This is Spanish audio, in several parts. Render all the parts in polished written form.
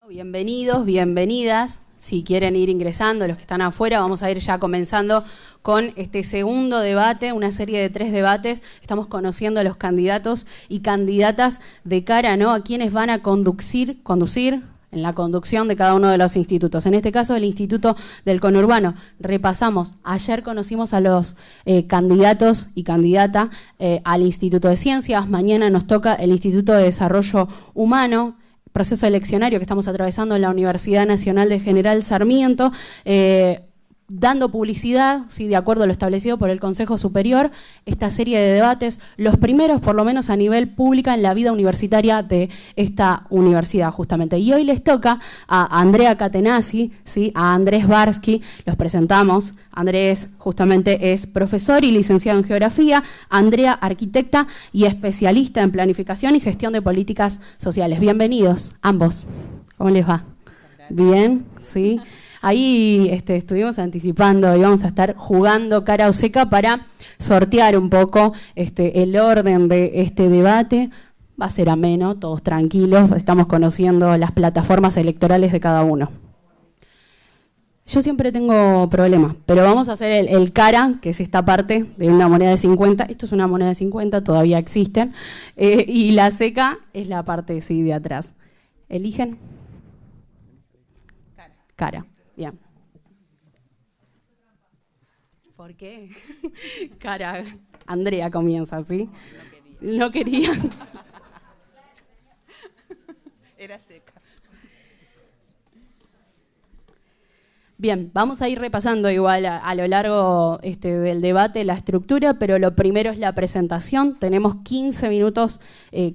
Bienvenidos, bienvenidas. Si quieren ir ingresando, los que están afuera, vamos a ir ya comenzando con este segundo debate, una serie de 3 debates. Estamos conociendo a los candidatos y candidatas de cara, ¿no?, a quienes van a conducir en la conducción de cada uno de los institutos. En este caso, el Instituto del Conurbano. Repasamos, ayer conocimos a los candidatos y candidata al Instituto de Ciencias. Mañana nos toca el Instituto de Desarrollo Humano, proceso eleccionario que estamos atravesando en la Universidad Nacional de General Sarmiento, dando publicidad, sí, de acuerdo a lo establecido por el Consejo Superior, esta serie de debates, los primeros por lo menos a nivel pública en la vida universitaria de esta universidad justamente. Y hoy les toca a Andrea Catenacci, ¿sí?, a Andrés Barsky, los presentamos. Andrés justamente es profesor y licenciado en Geografía, Andrea arquitecta y especialista en planificación y gestión de políticas sociales. Bienvenidos ambos. ¿Cómo les va? Bien, sí. Ahí estuvimos anticipando y vamos a estar jugando cara o seca para sortear un poco el orden de este debate. Va a ser ameno, todos tranquilos, estamos conociendo las plataformas electorales de cada uno. Yo siempre tengo problemas, pero vamos a hacer el cara, que es esta parte de una moneda de 50. Esto es una moneda de 50, todavía existen. Y la seca es la parte, sí, de atrás. ¿Eligen? Cara. Bien. ¿Por qué? Cara. Andrea comienza, ¿sí? No quería. Era seca. Bien, vamos a ir repasando igual a lo largo del debate la estructura, pero lo primero es la presentación. Tenemos 15 minutos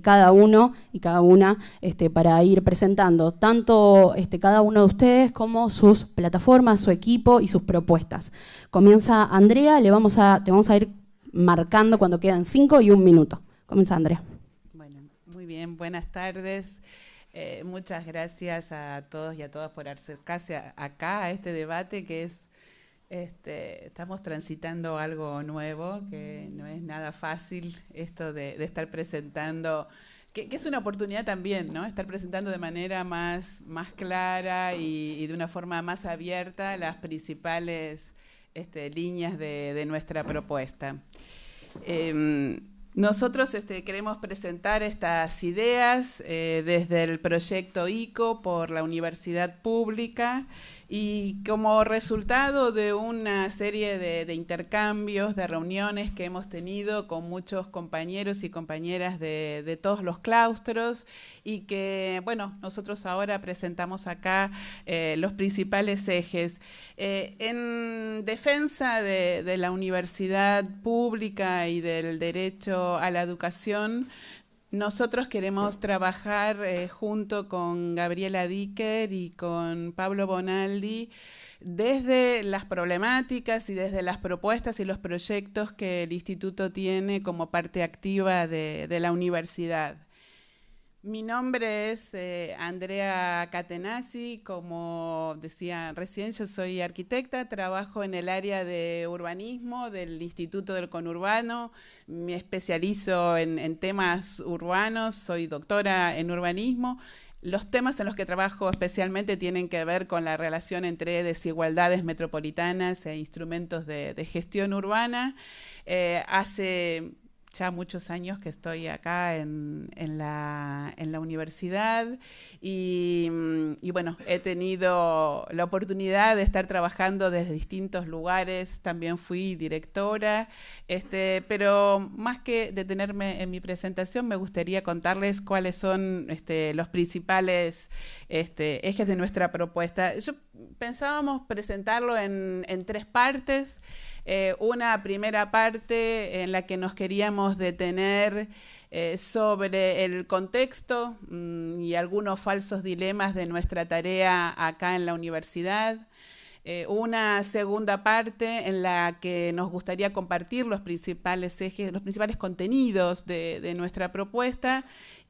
cada uno y cada una para ir presentando tanto cada uno de ustedes como sus plataformas, su equipo y sus propuestas. Comienza Andrea, te vamos a ir marcando cuando quedan 5 y 1 minuto. Comienza Andrea. Bueno, muy bien, buenas tardes. Muchas gracias a todos y a todas por acercarse acá a este debate que es, estamos transitando algo nuevo, que no es nada fácil esto de estar presentando, que es una oportunidad también, ¿no? Estar presentando de manera más clara y de una forma más abierta las principales líneas de nuestra propuesta. Nosotros queremos presentar estas ideas desde el proyecto ICO por la Universidad Pública y como resultado de una serie de intercambios, de reuniones que hemos tenido con muchos compañeros y compañeras de todos los claustros y que, bueno, nosotros ahora presentamos acá los principales ejes. En defensa de la universidad pública y del derecho a la educación, nosotros queremos trabajar junto con Gabriela Dicker y con Pablo Bonaldi desde las problemáticas y desde las propuestas y los proyectos que el Instituto tiene como parte activa de la universidad. Mi nombre es Andrea Catenacci, como decía recién, yo soy arquitecta, trabajo en el área de urbanismo del Instituto del Conurbano, me especializo en temas urbanos, soy doctora en urbanismo. Los temas en los que trabajo especialmente tienen que ver con la relación entre desigualdades metropolitanas e instrumentos de gestión urbana. Hace ya muchos años que estoy acá en la universidad y bueno, he tenido la oportunidad de estar trabajando desde distintos lugares, también fui directora, pero más que detenerme en mi presentación, me gustaría contarles cuáles son los principales ejes de nuestra propuesta. Pensábamos presentarlo en 3 partes. Una primera parte en la que nos queríamos detener sobre el contexto y algunos falsos dilemas de nuestra tarea acá en la universidad. Una segunda parte en la que nos gustaría compartir los principales ejes, los principales contenidos de nuestra propuesta.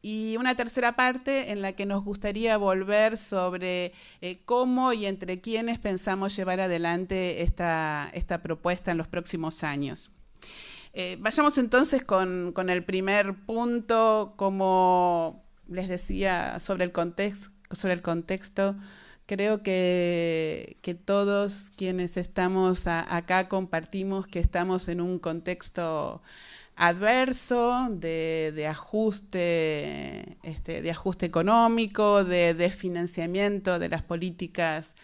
Y una tercera parte en la que nos gustaría volver sobre cómo y entre quiénes pensamos llevar adelante esta propuesta en los próximos años. Vayamos entonces con el primer punto, como les decía, sobre el contexto sobre el contexto, creo que todos quienes estamos acá compartimos que estamos en un contexto adverso de ajuste económico, de financiamiento de las políticas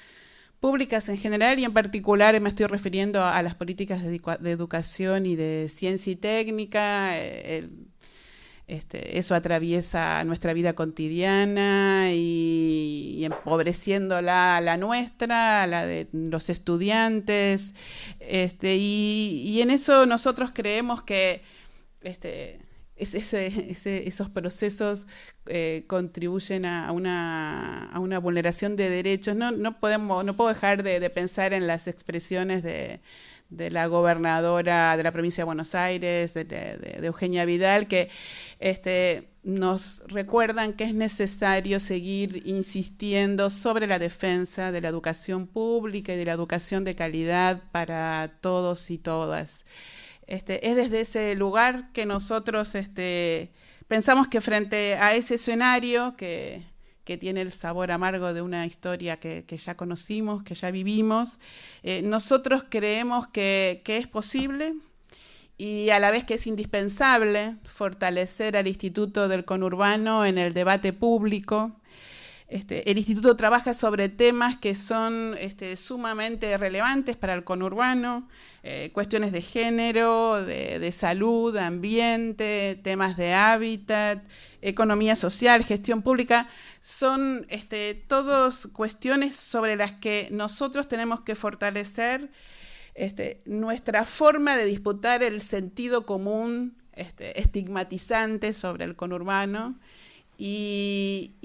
públicas en general, y en particular me estoy refiriendo a las políticas de educación y de ciencia y técnica. Eso atraviesa nuestra vida cotidiana y empobreciendo la nuestra, la de los estudiantes, y en eso nosotros creemos que esos procesos contribuyen a una vulneración de derechos. No puedo dejar de pensar en las expresiones de la gobernadora de la provincia de Buenos Aires, de Eugenia Vidal, que nos recuerdan que es necesario seguir insistiendo sobre la defensa de la educación pública y de la educación de calidad para todos y todas. Es desde ese lugar que nosotros pensamos que frente a ese escenario que tiene el sabor amargo de una historia que ya conocimos, que ya vivimos, nosotros creemos que es posible y a la vez que es indispensable fortalecer al Instituto del Conurbano en el debate público. El Instituto trabaja sobre temas que son sumamente relevantes para el conurbano, cuestiones de género, de salud, ambiente, temas de hábitat, economía social, gestión pública. Son todas cuestiones sobre las que nosotros tenemos que fortalecer nuestra forma de disputar el sentido común estigmatizante sobre el conurbano y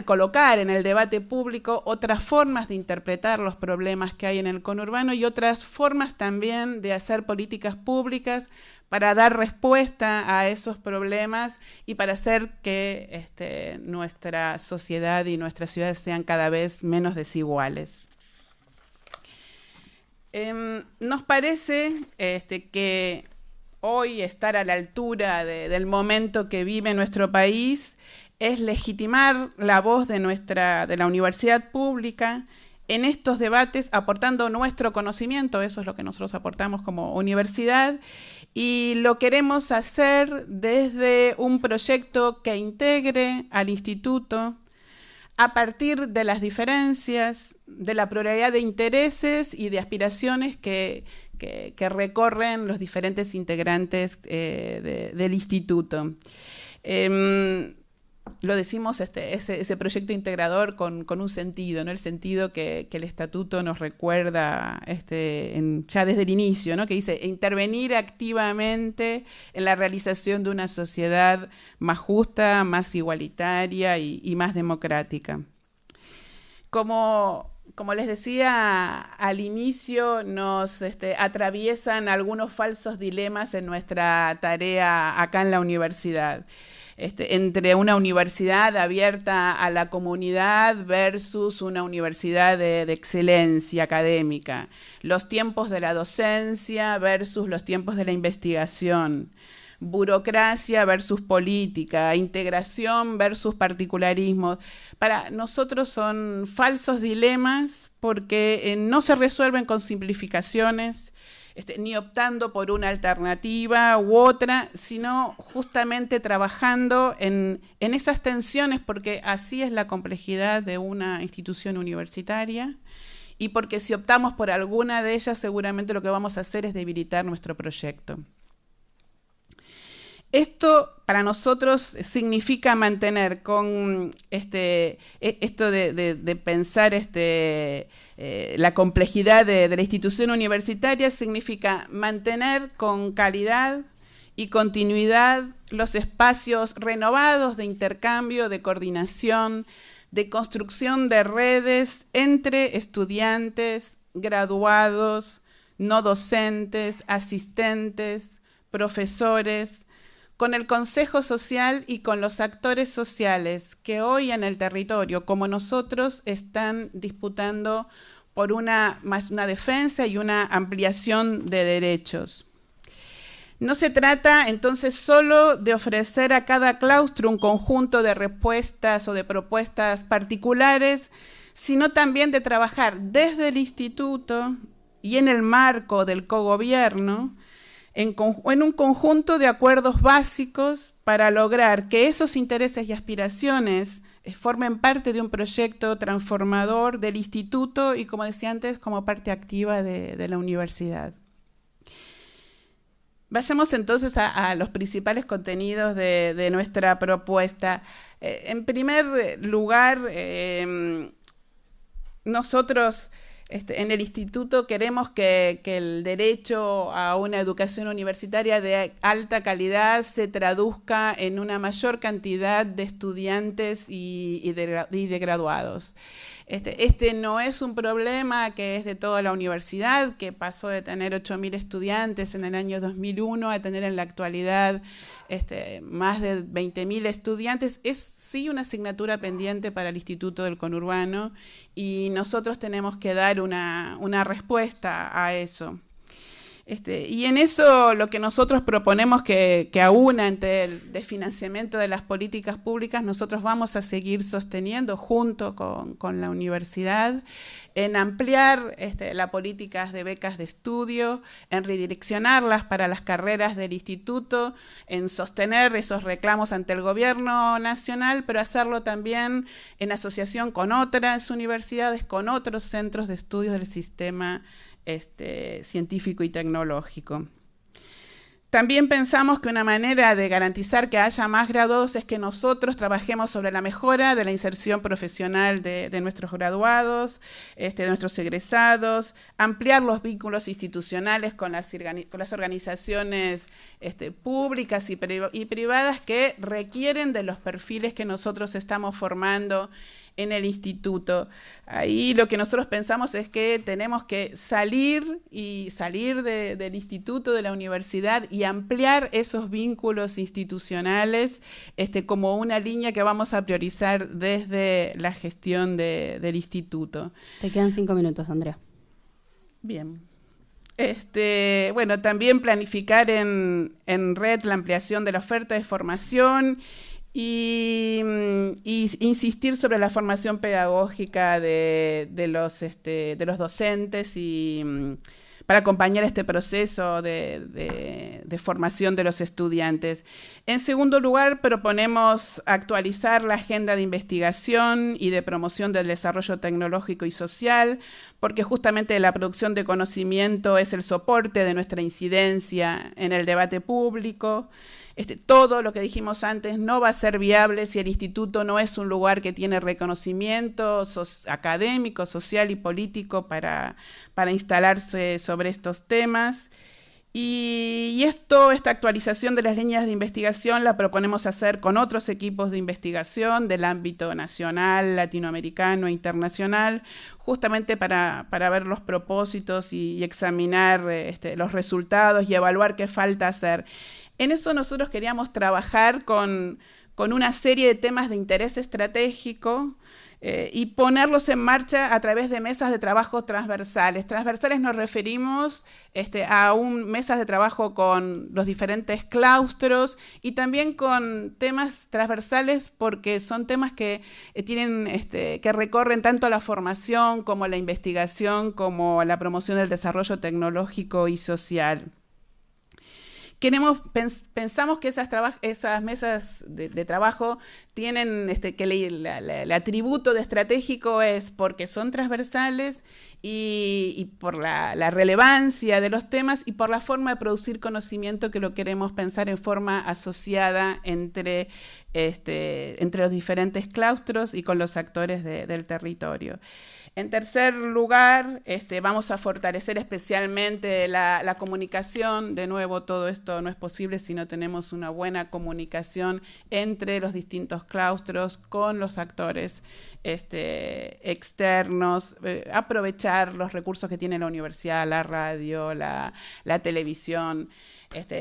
colocar en el debate público otras formas de interpretar los problemas que hay en el conurbano y otras formas también de hacer políticas públicas para dar respuesta a esos problemas y para hacer que nuestra sociedad y nuestras ciudades sean cada vez menos desiguales. Nos parece que hoy estar a la altura del momento que vive nuestro país es legitimar la voz de la universidad pública en estos debates, aportando nuestro conocimiento. Eso es lo que nosotros aportamos como universidad, y lo queremos hacer desde un proyecto que integre al instituto a partir de las diferencias, de la pluralidad de intereses y de aspiraciones que recorren los diferentes integrantes del instituto. Lo decimos, ese proyecto integrador con un sentido, ¿no? El sentido que el estatuto nos recuerda ya desde el inicio, ¿no? Que dice intervenir activamente en la realización de una sociedad más justa, más igualitaria y más democrática. Como les decía al inicio, nos atraviesan algunos falsos dilemas en nuestra tarea acá en la universidad. Entre una universidad abierta a la comunidad versus una universidad de excelencia académica, los tiempos de la docencia versus los tiempos de la investigación, burocracia versus política, integración versus particularismo. Para nosotros son falsos dilemas porque no se resuelven con simplificaciones, ni optando por una alternativa u otra, sino justamente trabajando en esas tensiones, porque así es la complejidad de una institución universitaria, y porque si optamos por alguna de ellas, seguramente lo que vamos a hacer es debilitar nuestro proyecto. Esto para nosotros significa mantener con esto de pensar la complejidad de la institución universitaria, significa mantener con calidad y continuidad los espacios renovados de intercambio, de coordinación, de construcción de redes entre estudiantes, graduados, no docentes, asistentes, profesores, con el Consejo Social y con los actores sociales que hoy en el territorio, como nosotros, están disputando por una defensa y una ampliación de derechos. No se trata entonces solo de ofrecer a cada claustro un conjunto de respuestas o de propuestas particulares, sino también de trabajar desde el instituto y en el marco del cogobierno en un conjunto de acuerdos básicos para lograr que esos intereses y aspiraciones formen parte de un proyecto transformador del instituto y, como decía antes, como parte activa de la universidad. Vayamos entonces a los principales contenidos de nuestra propuesta. En primer lugar, nosotros en el instituto queremos que el derecho a una educación universitaria de alta calidad se traduzca en una mayor cantidad de estudiantes y de graduados. Este no es un problema que es de toda la universidad, que pasó de tener 8.000 estudiantes en el año 2001 a tener en la actualidad más de 20.000 estudiantes. Es sí una asignatura pendiente para el Instituto del Conurbano y nosotros tenemos que dar una respuesta a eso. Y en eso lo que nosotros proponemos que aúna entre el desfinanciamiento de las políticas públicas, nosotros vamos a seguir sosteniendo junto con la universidad en ampliar las políticas de becas de estudio, en redireccionarlas para las carreras del instituto, en sostener esos reclamos ante el gobierno nacional, pero hacerlo también en asociación con otras universidades, con otros centros de estudios del sistema científico y tecnológico. También pensamos que una manera de garantizar que haya más graduados es que nosotros trabajemos sobre la mejora de la inserción profesional de nuestros graduados, de nuestros egresados, ampliar los vínculos institucionales con las organizaciones públicas y privadas que requieren de los perfiles que nosotros estamos formando en el instituto. Ahí lo que nosotros pensamos es que tenemos que salir del instituto, de la universidad y ampliar esos vínculos institucionales como una línea que vamos a priorizar desde la gestión del instituto. Te quedan 5 minutos, Andrea. Bien. Bueno, también planificar en red la ampliación de la oferta de formación y insistir sobre la formación pedagógica de los docentes y para acompañar este proceso de formación de los estudiantes. En segundo lugar, proponemos actualizar la agenda de investigación y de promoción del desarrollo tecnológico y social, porque justamente la producción de conocimiento es el soporte de nuestra incidencia en el debate público. Todo lo que dijimos antes no va a ser viable si el instituto no es un lugar que tiene reconocimiento académico, social y político para instalarse sobre estos temas. Y esta actualización de las líneas de investigación la proponemos hacer con otros equipos de investigación del ámbito nacional, latinoamericano e internacional, justamente para ver los propósitos y examinar los resultados y evaluar qué falta hacer. En eso nosotros queríamos trabajar con una serie de temas de interés estratégico y ponerlos en marcha a través de mesas de trabajo transversales. Transversales nos referimos a mesas de trabajo con los diferentes claustros y también con temas transversales porque son temas que que recorren tanto la formación como la investigación como la promoción del desarrollo tecnológico y social. Pensamos que esas mesas de trabajo tienen que el atributo de estratégico es porque son transversales y por la relevancia de los temas y por la forma de producir conocimiento que lo queremos pensar en forma asociada entre los diferentes claustros y con los actores del territorio. En tercer lugar, vamos a fortalecer especialmente la comunicación. De nuevo, todo esto no es posible si no tenemos una buena comunicación entre los distintos claustros con los actores externos, aprovechar los recursos que tiene la universidad, la radio, la televisión,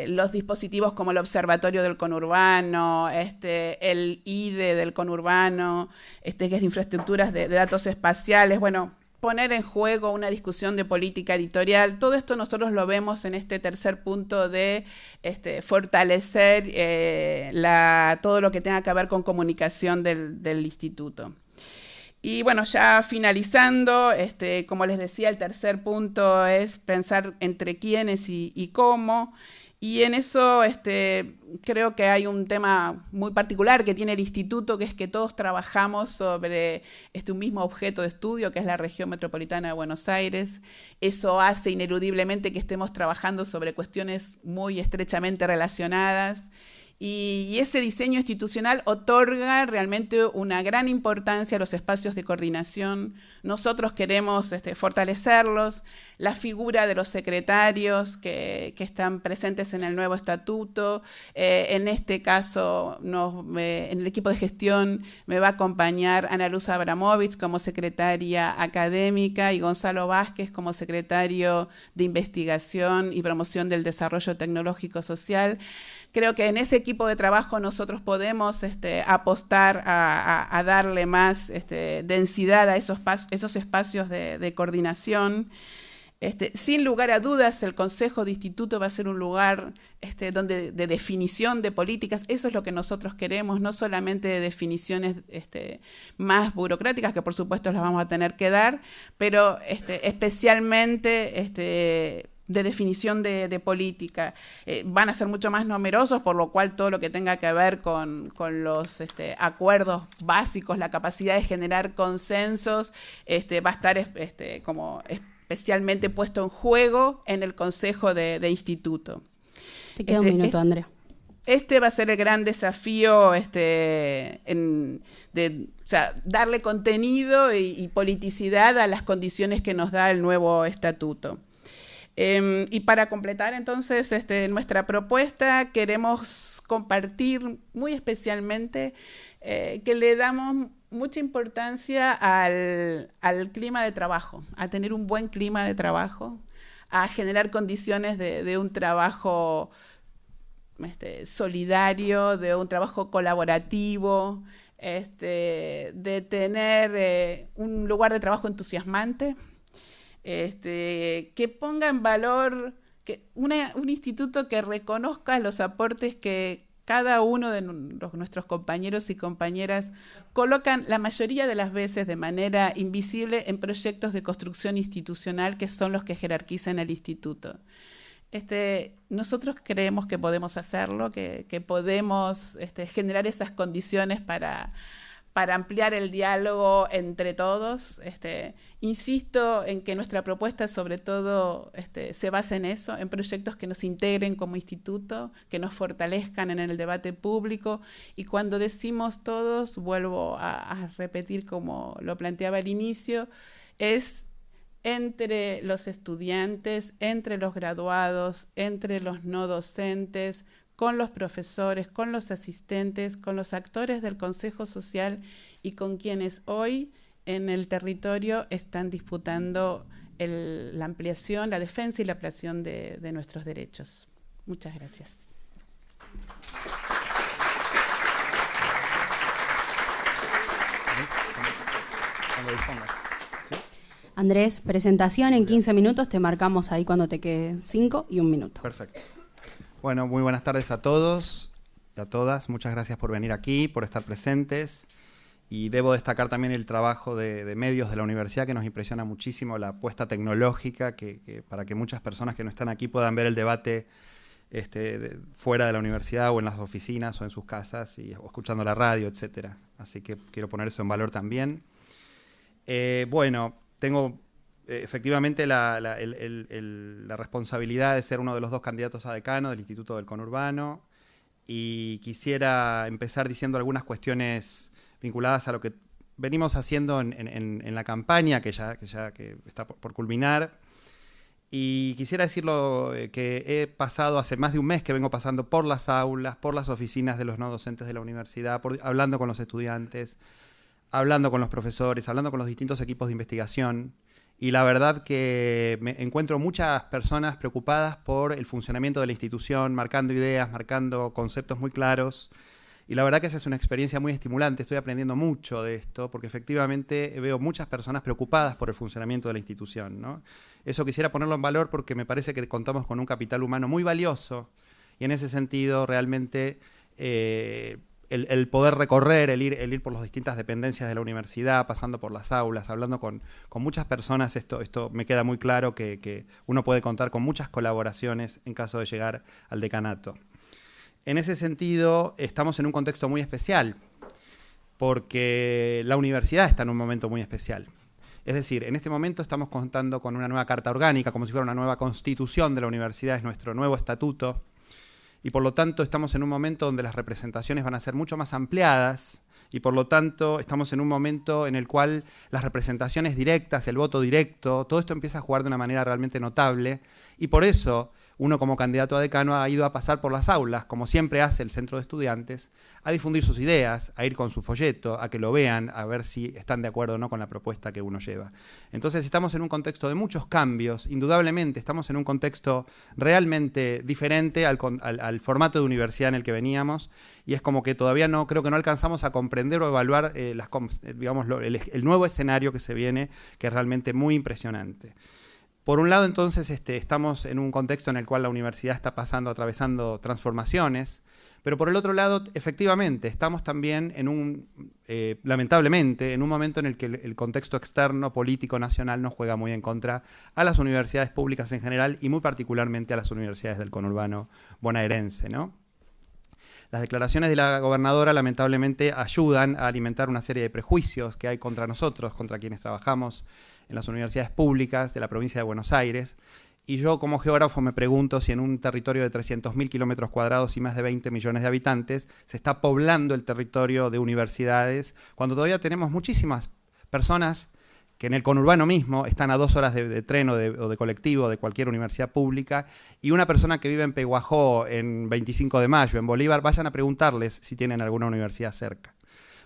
los dispositivos como el Observatorio del Conurbano, el IDE del Conurbano, que es de infraestructuras de datos espaciales. Bueno, poner en juego una discusión de política editorial. Todo esto nosotros lo vemos en este tercer punto de fortalecer todo lo que tenga que ver con comunicación del instituto. Y bueno, ya finalizando, como les decía, el tercer punto es pensar entre quiénes y cómo. Y en eso creo que hay un tema muy particular que tiene el instituto, que es que todos trabajamos sobre un mismo objeto de estudio, que es la región metropolitana de Buenos Aires. Eso hace ineludiblemente que estemos trabajando sobre cuestiones muy estrechamente relacionadas. Y ese diseño institucional otorga realmente una gran importancia a los espacios de coordinación. Nosotros queremos fortalecerlos. La figura de los secretarios que están presentes en el nuevo estatuto. En este caso, en el equipo de gestión me va a acompañar Ana Luz Abramovich como secretaria académica y Gonzalo Vázquez como secretario de investigación y promoción del desarrollo tecnológico social. Creo que en ese equipo de trabajo nosotros podemos apostar a darle más densidad a esos espacios de coordinación. Sin lugar a dudas, el Consejo de Instituto va a ser un lugar de definición de políticas. Eso es lo que nosotros queremos, no solamente de definiciones más burocráticas, que por supuesto las vamos a tener que dar, pero especialmente de definición de política. Van a ser mucho más numerosos, por lo cual todo lo que tenga que ver con los acuerdos básicos, la capacidad de generar consensos, va a estar como especialmente puesto en juego en el Consejo de Instituto. Te queda un minuto, Andrea. Este va a ser el gran desafío darle contenido y politicidad a las condiciones que nos da el nuevo estatuto. Y para completar entonces nuestra propuesta, queremos compartir muy especialmente que le damos mucha importancia al clima de trabajo, a tener un buen clima de trabajo, a generar condiciones de un trabajo solidario, de un trabajo colaborativo, de tener un lugar de trabajo entusiasmante, que ponga en valor un instituto que reconozca los aportes que cada uno de nuestros compañeros y compañeras colocan la mayoría de las veces de manera invisible en proyectos de construcción institucional que son los que jerarquizan el instituto. Nosotros creemos que podemos hacerlo, que podemos generar esas condiciones para ampliar el diálogo entre todos. Insisto en que nuestra propuesta sobre todo se basa en eso, en proyectos que nos integren como instituto, que nos fortalezcan en el debate público, y cuando decimos todos, vuelvo a repetir como lo planteaba al inicio, es entre los estudiantes, entre los graduados, entre los no docentes, con los profesores, con los asistentes, con los actores del Consejo Social y con quienes hoy en el territorio están disputando la ampliación, la defensa y la ampliación de nuestros derechos. Muchas gracias. Andrés, presentación en 15 minutos, te marcamos ahí cuando te queden 5 y 1 minuto. Perfecto. Bueno, muy buenas tardes a todos y a todas. Muchas gracias por venir aquí, por estar presentes. Y debo destacar también el trabajo de medios de la universidad, que nos impresiona muchísimo, la apuesta tecnológica, que para que muchas personas que no están aquí puedan ver el debate fuera de la universidad o en las oficinas o en sus casas o escuchando la radio, etcétera. Así que quiero poner eso en valor también. Bueno, tengo efectivamente la responsabilidad de ser uno de los 2 candidatos a decano del Instituto del Conurbano, y quisiera empezar diciendo algunas cuestiones vinculadas a lo que venimos haciendo en la campaña, que está por culminar. Y quisiera decirlo que he pasado hace más de un mes que vengo pasando por las aulas, por las oficinas de los no docentes de la universidad, hablando con los estudiantes, hablando con los profesores, hablando con los distintos equipos de investigación. Y la verdad que me encuentro muchas personas preocupadas por el funcionamiento de la institución, marcando ideas, marcando conceptos muy claros, Y la verdad que esa es una experiencia muy estimulante, estoy aprendiendo mucho de esto, porque efectivamente veo muchas personas preocupadas por el funcionamiento de la institución, ¿no? Eso quisiera ponerlo en valor porque me parece que contamos con un capital humano muy valioso, y en ese sentido realmente el poder recorrer, el ir por las distintas dependencias de la universidad, pasando por las aulas, hablando con muchas personas, esto me queda muy claro que uno puede contar con muchas colaboraciones en caso de llegar al decanato. En ese sentido, estamos en un contexto muy especial, porque la universidad está en un momento muy especial. Es decir, en este momento estamos contando con una nueva carta orgánica, como si fuera una nueva constitución de la universidad, es nuestro nuevo estatuto, y por lo tanto estamos en un momento donde las representaciones van a ser mucho más ampliadas, y por lo tanto estamos en un momento en el cual las representaciones directas, el voto directo, todo esto empieza a jugar de una manera realmente notable, y por eso uno como candidato a decano ha ido a pasar por las aulas, como siempre hace el centro de estudiantes, a difundir sus ideas, a ir con su folleto, a que lo vean, a ver si están de acuerdo o no con la propuesta que uno lleva. Entonces estamos en un contexto de muchos cambios, indudablemente estamos en un contexto realmente diferente al formato de universidad en el que veníamos, y es como que todavía creo que no alcanzamos a comprender o evaluar digamos, el nuevo escenario que se viene, que es realmente muy impresionante. Por un lado, entonces, estamos en un contexto en el cual la universidad está atravesando transformaciones, pero por el otro lado, efectivamente, estamos también lamentablemente, en un momento en el que el contexto externo, político, nacional, nos juega muy en contra a las universidades públicas en general y muy particularmente a las universidades del conurbano bonaerense, ¿no? Las declaraciones de la gobernadora lamentablemente ayudan a alimentar una serie de prejuicios que hay contra nosotros, contra quienes trabajamos en las universidades públicas de la provincia de Buenos Aires, y yo como geógrafo me pregunto si en un territorio de 300.000 kilómetros cuadrados y más de 20 millones de habitantes se está poblando el territorio de universidades, cuando todavía tenemos muchísimas personas que en el conurbano mismo están a 2 horas de tren o de colectivo de cualquier universidad pública, y una persona que vive en Peguajó, en 25 de Mayo, en Bolívar, vayan a preguntarles si tienen alguna universidad cerca.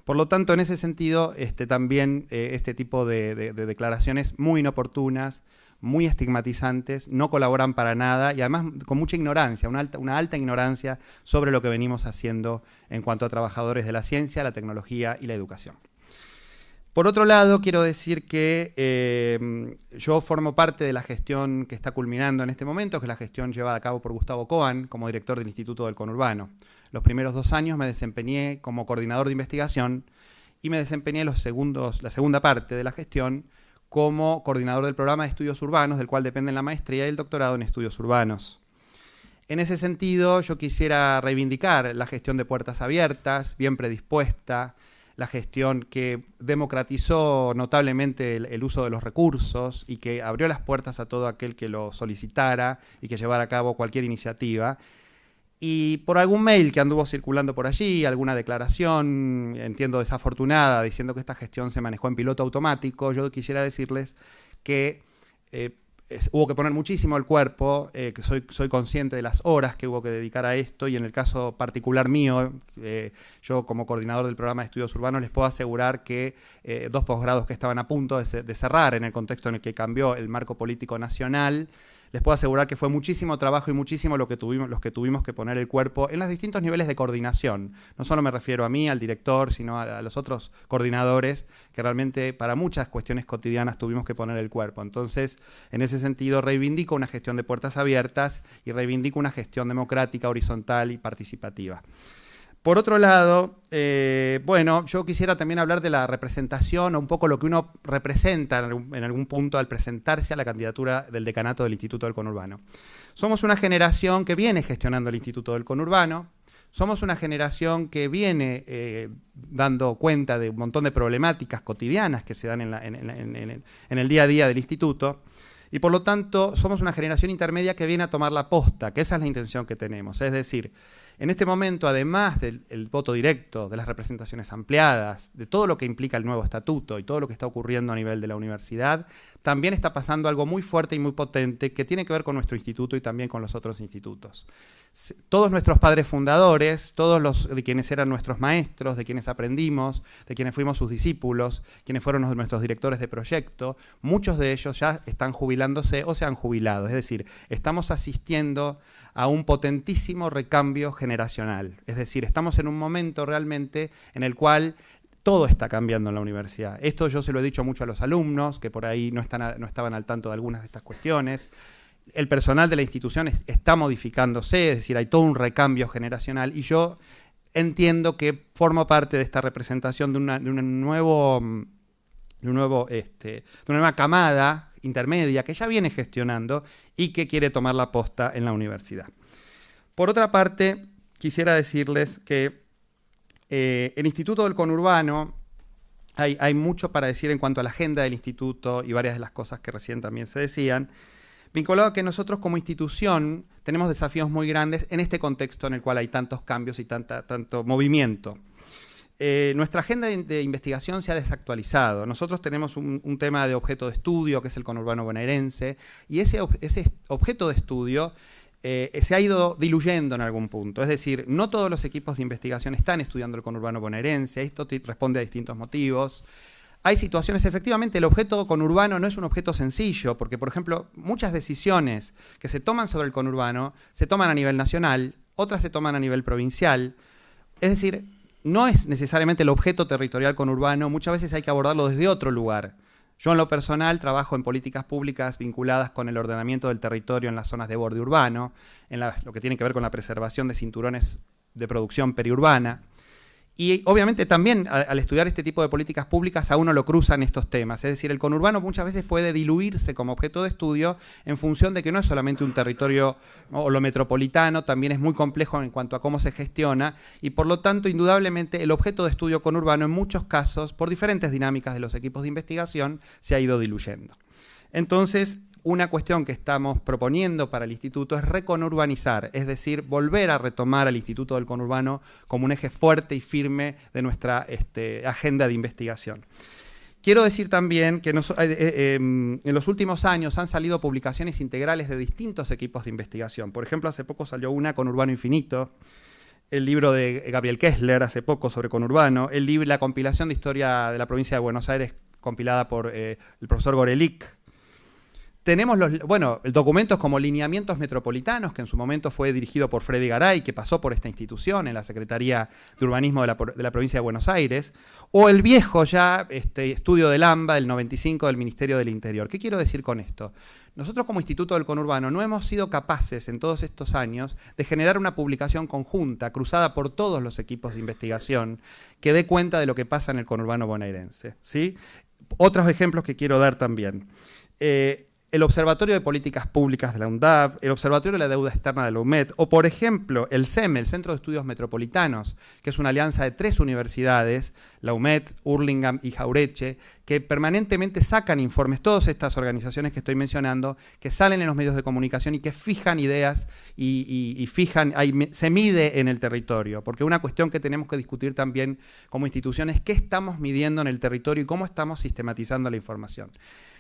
Por lo tanto, en ese sentido, también este tipo de declaraciones muy inoportunas, muy estigmatizantes, no colaboran para nada y además con mucha ignorancia, una alta ignorancia sobre lo que venimos haciendo en cuanto a trabajadores de la ciencia, la tecnología y la educación. Por otro lado, quiero decir que yo formo parte de la gestión que está culminando en este momento, que es la gestión llevada a cabo por Gustavo Coan como director del Instituto del Conurbano. Los primeros 2 años me desempeñé como coordinador de investigación y me desempeñé la segunda parte de la gestión como coordinador del programa de estudios urbanos, del cual dependen la maestría y el doctorado en estudios urbanos. En ese sentido, yo quisiera reivindicar la gestión de puertas abiertas, bien predispuesta, la gestión que democratizó notablemente el uso de los recursos y que abrió las puertas a todo aquel que lo solicitara y que llevara a cabo cualquier iniciativa. Y por algún mail que anduvo circulando por allí, alguna declaración, entiendo desafortunada, diciendo que esta gestión se manejó en piloto automático, yo quisiera decirles que hubo que poner muchísimo el cuerpo, que soy consciente de las horas que hubo que dedicar a esto, y en el caso particular mío, yo como coordinador del programa de estudios urbanos les puedo asegurar que 2 posgrados que estaban a punto de cerrar en el contexto en el que cambió el marco político nacional, les puedo asegurar que fue muchísimo trabajo y muchísimo los que tuvimos que poner el cuerpo en los distintos niveles de coordinación. No solo me refiero a mí, al director, sino a los otros coordinadores, que realmente para muchas cuestiones cotidianas tuvimos que poner el cuerpo. Entonces, en ese sentido, reivindico una gestión de puertas abiertas y reivindico una gestión democrática, horizontal y participativa. Por otro lado, bueno, yo quisiera también hablar de la representación o un poco lo que uno representa en algún punto al presentarse a la candidatura del decanato del Instituto del Conurbano. Somos una generación que viene gestionando el Instituto del Conurbano, somos una generación que viene dando cuenta de un montón de problemáticas cotidianas que se dan en el día a día del instituto, y por lo tanto somos una generación intermedia que viene a tomar la posta, que esa es la intención que tenemos, es decir, en este momento, además del voto directo, de las representaciones ampliadas, de todo lo que implica el nuevo estatuto y todo lo que está ocurriendo a nivel de la universidad, también está pasando algo muy fuerte y muy potente que tiene que ver con nuestro instituto y también con los otros institutos. todos nuestros padres fundadores, todos los de quienes eran nuestros maestros, de quienes aprendimos, de quienes fuimos sus discípulos, quienes fueron nuestros directores de proyecto, muchos de ellos ya están jubilándose o se han jubilado. Es decir, estamos asistiendo a un potentísimo recambio generacional. Es decir, estamos en un momento realmente en el cual todo está cambiando en la universidad. Esto yo se lo he dicho mucho a los alumnos, que por ahí no estaban al tanto de algunas de estas cuestiones. El personal de la institución está modificándose, es decir, hay todo un recambio generacional, y yo entiendo que formo parte de esta representación de una nueva camada intermedia que ya viene gestionando y que quiere tomar la posta en la universidad. Por otra parte, quisiera decirles que el Instituto del Conurbano, hay mucho para decir en cuanto a la agenda del instituto y varias de las cosas que recién también se decían, vinculado a que nosotros como institución tenemos desafíos muy grandes en este contexto en el cual hay tantos cambios y tanto movimiento. Nuestra agenda de investigación se ha desactualizado. Nosotros tenemos un tema de objeto de estudio, que es el conurbano bonaerense, y ese objeto de estudio se ha ido diluyendo en algún punto. Es decir, no todos los equipos de investigación están estudiando el conurbano bonaerense. Esto responde a distintos motivos. Hay situaciones, efectivamente, el objeto conurbano no es un objeto sencillo, porque, por ejemplo, muchas decisiones que se toman sobre el conurbano se toman a nivel nacional, otras se toman a nivel provincial. Es decir, no es necesariamente el objeto territorial conurbano, muchas veces hay que abordarlo desde otro lugar. Yo en lo personal trabajo en políticas públicas vinculadas con el ordenamiento del territorio en las zonas de borde urbano, en lo que tiene que ver con la preservación de cinturones de producción periurbana. Y obviamente también al estudiar este tipo de políticas públicas a uno lo cruzan estos temas. Es decir, el conurbano muchas veces puede diluirse como objeto de estudio en función de que no es solamente un territorio, o lo metropolitano, también es muy complejo en cuanto a cómo se gestiona, y por lo tanto, indudablemente, el objeto de estudio conurbano en muchos casos, por diferentes dinámicas de los equipos de investigación, se ha ido diluyendo. Entonces, una cuestión que estamos proponiendo para el instituto es reconurbanizar, es decir, volver a retomar al Instituto del Conurbano como un eje fuerte y firme de nuestra agenda de investigación. Quiero decir también que en los últimos años han salido publicaciones integrales de distintos equipos de investigación. Por ejemplo, hace poco salió una, Conurbano Infinito, el libro de Gabriel Kessler hace poco sobre conurbano, la compilación de historia de la provincia de Buenos Aires compilada por el profesor Gorelick. Tenemos documentos como Lineamientos Metropolitanos, que en su momento fue dirigido por Freddy Garay, que pasó por esta institución en la Secretaría de Urbanismo de la provincia de Buenos Aires, o el viejo ya estudio del AMBA del 95 del Ministerio del Interior. ¿Qué quiero decir con esto? Nosotros como Instituto del Conurbano no hemos sido capaces en todos estos años de generar una publicación conjunta, cruzada por todos los equipos de investigación, que dé cuenta de lo que pasa en el conurbano bonaerense, ¿sí? Otros ejemplos que quiero dar también. El Observatorio de Políticas Públicas de la UNDAV, el Observatorio de la Deuda Externa de la UMED, o por ejemplo el CEME, el Centro de Estudios Metropolitanos, que es una alianza de 3 universidades, la UMED, Hurlingham y Jauretche, que permanentemente sacan informes, todas estas organizaciones que estoy mencionando, que salen en los medios de comunicación y que fijan ideas y se mide en el territorio, porque una cuestión que tenemos que discutir también como institución es qué estamos midiendo en el territorio y cómo estamos sistematizando la información.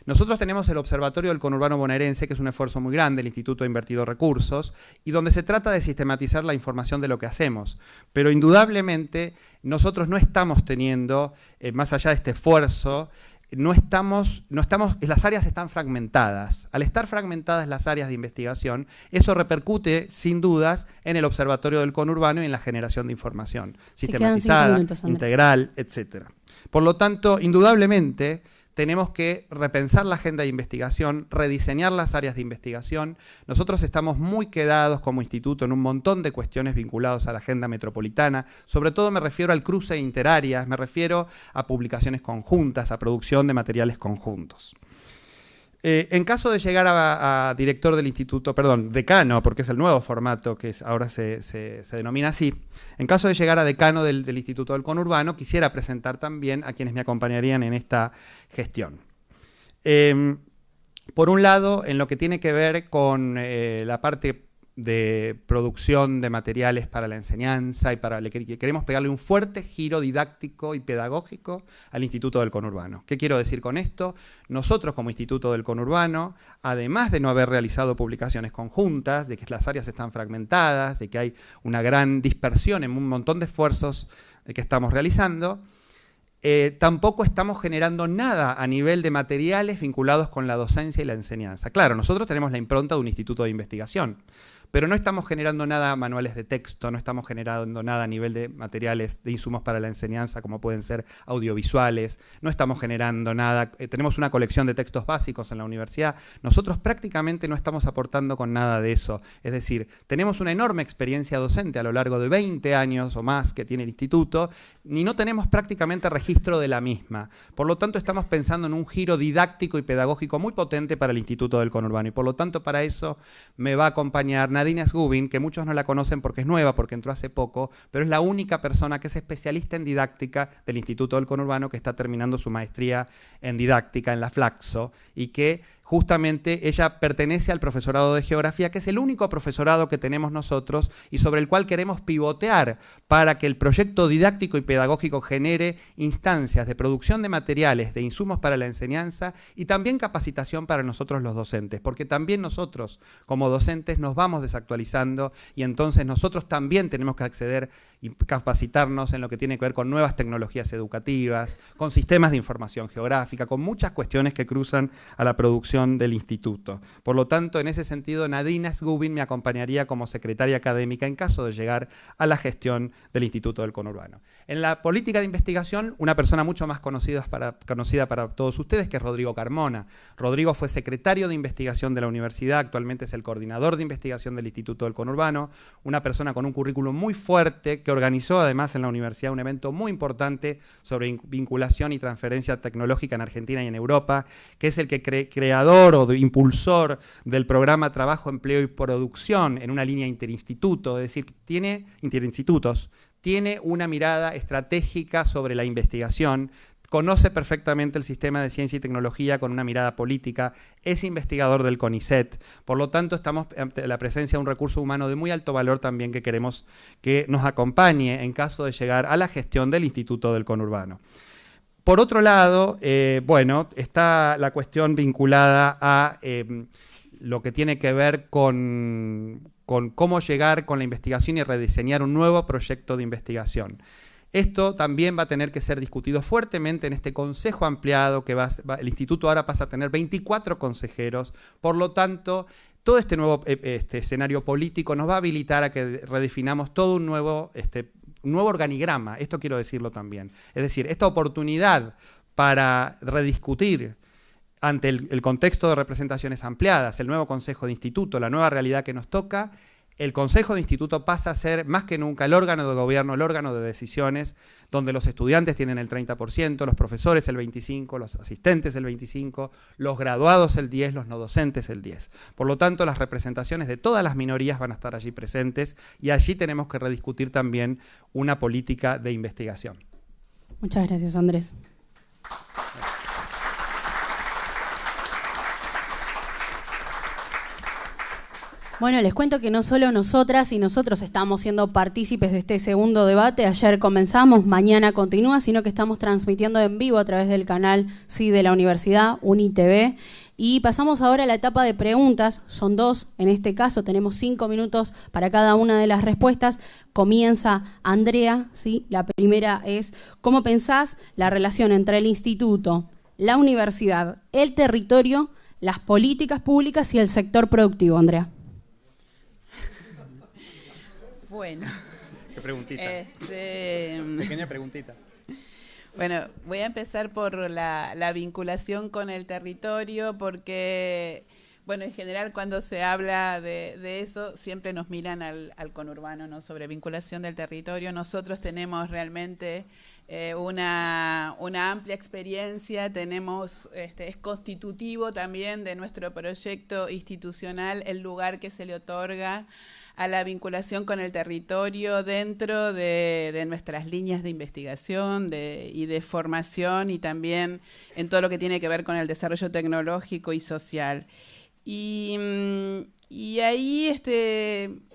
Nosotros tenemos el Observatorio del Conurbano Bonaerense, que es un esfuerzo muy grande, el Instituto ha invertido recursos, y donde se trata de sistematizar la información de lo que hacemos. Pero indudablemente nosotros no estamos teniendo, más allá de este esfuerzo, las áreas están fragmentadas. Al estar fragmentadas las áreas de investigación, eso repercute, sin dudas, en el Observatorio del Conurbano y en la generación de información sistematizada, integral, etc. Por lo tanto, indudablemente, tenemos que repensar la agenda de investigación, rediseñar las áreas de investigación. Nosotros estamos muy quedados como instituto en un montón de cuestiones vinculadas a la agenda metropolitana. Sobre todo me refiero al cruce de interáreas, me refiero a publicaciones conjuntas, a producción de materiales conjuntos. En caso de llegar a director del instituto, perdón, decano, porque es el nuevo formato que ahora se denomina así, en caso de llegar a decano del Instituto del Conurbano, quisiera presentar también a quienes me acompañarían en esta gestión. Por un lado, en lo que tiene que ver con la parte de producción de materiales para la enseñanza y queremos pegarle un fuerte giro didáctico y pedagógico al Instituto del Conurbano. ¿Qué quiero decir con esto? Nosotros como Instituto del Conurbano, además de no haber realizado publicaciones conjuntas, de que las áreas están fragmentadas, de que hay una gran dispersión en un montón de esfuerzos que estamos realizando, tampoco estamos generando nada a nivel de materiales vinculados con la docencia y la enseñanza. Claro, nosotros tenemos la impronta de un instituto de investigación, pero no estamos generando nada manuales de texto, no estamos generando nada a nivel de materiales de insumos para la enseñanza, como pueden ser audiovisuales, no estamos generando nada, tenemos una colección de textos básicos en la universidad, nosotros prácticamente no estamos aportando con nada de eso, es decir, tenemos una enorme experiencia docente a lo largo de 20 años o más que tiene el instituto, ni no tenemos prácticamente registro de la misma, por lo tanto estamos pensando en un giro didáctico y pedagógico muy potente para el Instituto del Conurbano, y por lo tanto para eso me va a acompañar Nadine Asgubin, que muchos no la conocen porque es nueva, porque entró hace poco, pero es la única persona que es especialista en didáctica del Instituto del Conurbano, que está terminando su maestría en didáctica en la Flaxo, y que justamente ella pertenece al profesorado de geografía, que es el único profesorado que tenemos nosotros y sobre el cual queremos pivotear para que el proyecto didáctico y pedagógico genere instancias de producción de materiales, de insumos para la enseñanza y también capacitación para nosotros los docentes, porque también nosotros como docentes nos vamos desactualizando y entonces nosotros también tenemos que acceder y capacitarnos en lo que tiene que ver con nuevas tecnologías educativas, con sistemas de información geográfica, con muchas cuestiones que cruzan a la producción del instituto. Por lo tanto, en ese sentido, Nadine Asgubin me acompañaría como secretaria académica en caso de llegar a la gestión del Instituto del Conurbano. En la política de investigación, una persona mucho más conocida para todos ustedes, que es Rodrigo Carmona. Rodrigo fue secretario de investigación de la universidad, actualmente es el coordinador de investigación del Instituto del Conurbano, una persona con un currículum muy fuerte, que organizó además en la universidad un evento muy importante sobre vinculación y transferencia tecnológica en Argentina y en Europa, que es el que creador o de impulsor del programa Trabajo, Empleo y Producción en una línea interinstituto, es decir, tiene interinstitutos, tiene una mirada estratégica sobre la investigación, conoce perfectamente el sistema de ciencia y tecnología con una mirada política, es investigador del CONICET, por lo tanto estamos ante la presencia de un recurso humano de muy alto valor también que queremos que nos acompañe en caso de llegar a la gestión del Instituto del Conurbano. Por otro lado, bueno, está la cuestión vinculada a lo que tiene que ver con cómo llegar con la investigación y rediseñar un nuevo proyecto de investigación. Esto también va a tener que ser discutido fuertemente en este consejo ampliado que el instituto ahora pasa a tener 24 consejeros, por lo tanto, todo este nuevo escenario político nos va a habilitar a que redefinamos todo un nuevo organigrama, esto quiero decirlo también. Es decir, esta oportunidad para rediscutir ante el contexto de representaciones ampliadas, el nuevo consejo de instituto, la nueva realidad que nos toca, el consejo de instituto pasa a ser más que nunca el órgano de gobierno, el órgano de decisiones, donde los estudiantes tienen el 30%, los profesores el 25%, los asistentes el 25%, los graduados el 10%, los no docentes el 10%. Por lo tanto, las representaciones de todas las minorías van a estar allí presentes y allí tenemos que rediscutir también una política de investigación. Muchas gracias, Andrés. Bueno, les cuento que no solo nosotras y nosotros estamos siendo partícipes de este segundo debate. Ayer comenzamos, mañana continúa, sino que estamos transmitiendo en vivo a través del canal de la Universidad, UniTV. Y pasamos ahora a la etapa de preguntas. Son 2, en este caso tenemos 5 minutos para cada una de las respuestas. Comienza Andrea, ¿sí? La primera es, ¿cómo pensás la relación entre el instituto, la universidad, el territorio, las políticas públicas y el sector productivo, Andrea? Bueno. Qué preguntita. Pequeña preguntita. Bueno, voy a empezar por la vinculación con el territorio, porque, bueno, en general cuando se habla de eso, siempre nos miran al conurbano, ¿no? Sobre vinculación del territorio. Nosotros tenemos realmente una amplia experiencia, es constitutivo también de nuestro proyecto institucional el lugar que se le otorga a la vinculación con el territorio dentro de nuestras líneas de investigación y de formación, y también en todo lo que tiene que ver con el desarrollo tecnológico y social. Y Y ahí,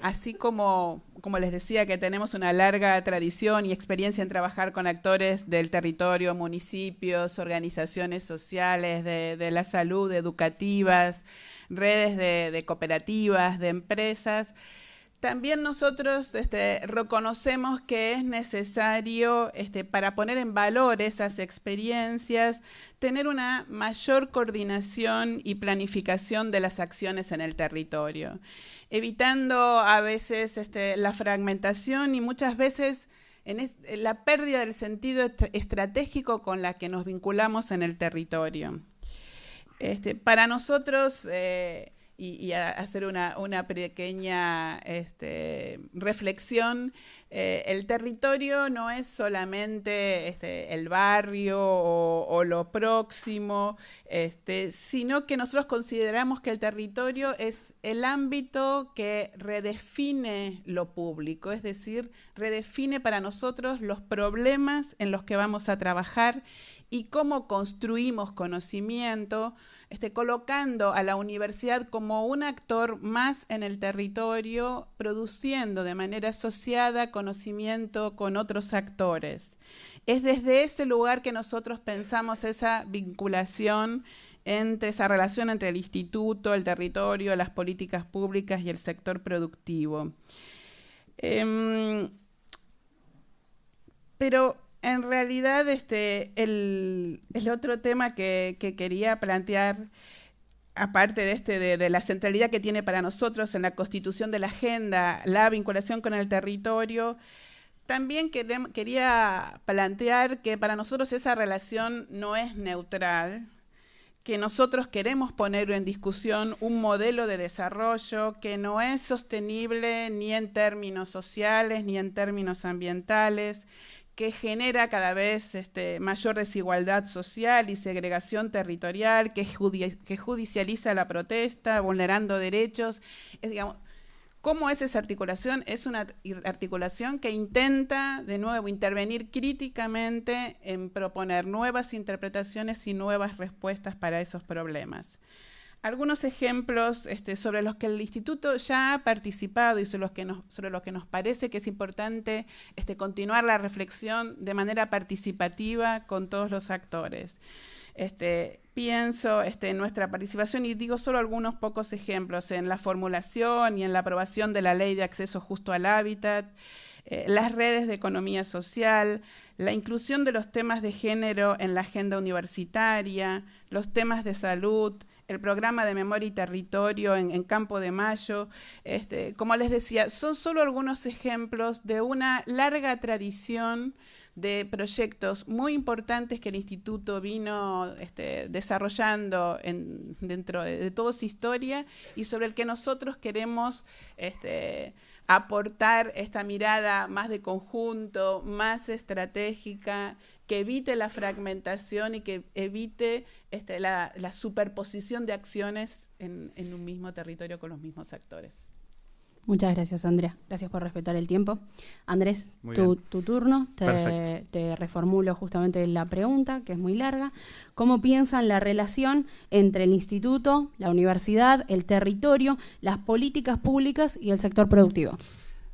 así como les decía, que tenemos una larga tradición y experiencia en trabajar con actores del territorio, municipios, organizaciones sociales de la salud, educativas, redes de cooperativas, de empresas, también nosotros reconocemos que es necesario, para poner en valor esas experiencias, tener una mayor coordinación y planificación de las acciones en el territorio, evitando a veces la fragmentación y muchas veces la pérdida del sentido estratégico con la que nos vinculamos en el territorio. Para nosotros... y hacer una pequeña reflexión, el territorio no es solamente el barrio o lo próximo, sino que nosotros consideramos que el territorio es el ámbito que redefine lo público, es decir, redefine para nosotros los problemas en los que vamos a trabajar y cómo construimos conocimiento, colocando a la universidad como un actor más en el territorio, produciendo de manera asociada conocimiento con otros actores. Es desde ese lugar que nosotros pensamos esa vinculación esa relación entre el instituto, el territorio, las políticas públicas y el sector productivo. Pero en realidad, el otro tema que quería plantear, aparte de la centralidad que tiene para nosotros en la constitución de la agenda, la vinculación con el territorio, también quería plantear que para nosotros esa relación no es neutral, que nosotros queremos poner en discusión un modelo de desarrollo que no es sostenible ni en términos sociales ni en términos ambientales, que genera cada vez mayor desigualdad social y segregación territorial, que judicializa la protesta, vulnerando derechos. Digamos, ¿cómo es esa articulación? Es una articulación que intenta, de nuevo, intervenir críticamente en proponer nuevas interpretaciones y nuevas respuestas para esos problemas. Algunos ejemplos sobre los que el Instituto ya ha participado y sobre los que nos parece que es importante continuar la reflexión de manera participativa con todos los actores. Pienso en nuestra participación, y digo solo algunos pocos ejemplos, en la formulación y en la aprobación de la Ley de Acceso Justo al Hábitat, las redes de economía social, la inclusión de los temas de género en la agenda universitaria, los temas de salud, el programa de memoria y territorio en Campo de Mayo. Como les decía, son solo algunos ejemplos de una larga tradición de proyectos muy importantes que el Instituto vino desarrollando dentro de toda su historia y sobre el que nosotros queremos aportar esta mirada más de conjunto, más estratégica, que evite la fragmentación y que evite la superposición de acciones en un mismo territorio con los mismos actores. Muchas gracias, Andrea. Gracias por respetar el tiempo. Andrés, tu turno. Te reformulo justamente la pregunta, que es muy larga. ¿Cómo piensan la relación entre el instituto, la universidad, el territorio, las políticas públicas y el sector productivo?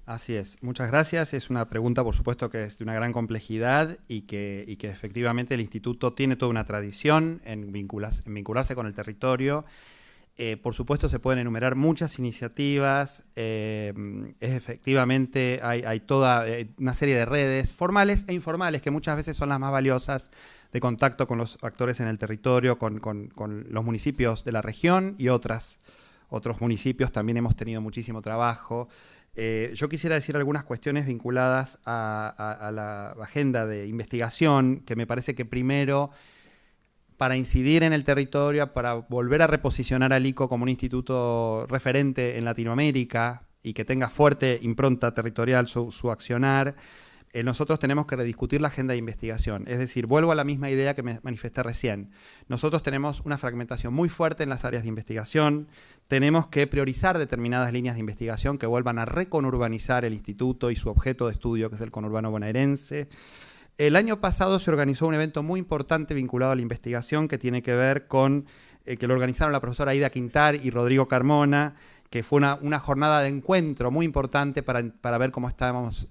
Así es. Muchas gracias. Es una pregunta, por supuesto, que es de una gran complejidad y que efectivamente el instituto tiene toda una tradición en vincularse con el territorio. Por supuesto, se pueden enumerar muchas iniciativas. Efectivamente, hay toda una serie de redes formales e informales que muchas veces son las más valiosas de contacto con los actores en el territorio, con los municipios de la región y otros municipios. También hemos tenido muchísimo trabajo. Yo quisiera decir algunas cuestiones vinculadas a la agenda de investigación, que me parece que primero, para incidir en el territorio, para volver a reposicionar al ICO como un instituto referente en Latinoamérica y que tenga fuerte impronta territorial su accionar, nosotros tenemos que rediscutir la agenda de investigación. Es decir, vuelvo a la misma idea que me manifesté recién. Nosotros tenemos una fragmentación muy fuerte en las áreas de investigación, tenemos que priorizar determinadas líneas de investigación que vuelvan a reconurbanizar el instituto y su objeto de estudio, que es el conurbano bonaerense. El año pasado se organizó un evento muy importante vinculado a la investigación que tiene que ver con, que lo organizaron la profesora Aida Quintar y Rodrigo Carmona, que fue una jornada de encuentro muy importante para ver cómo estábamos,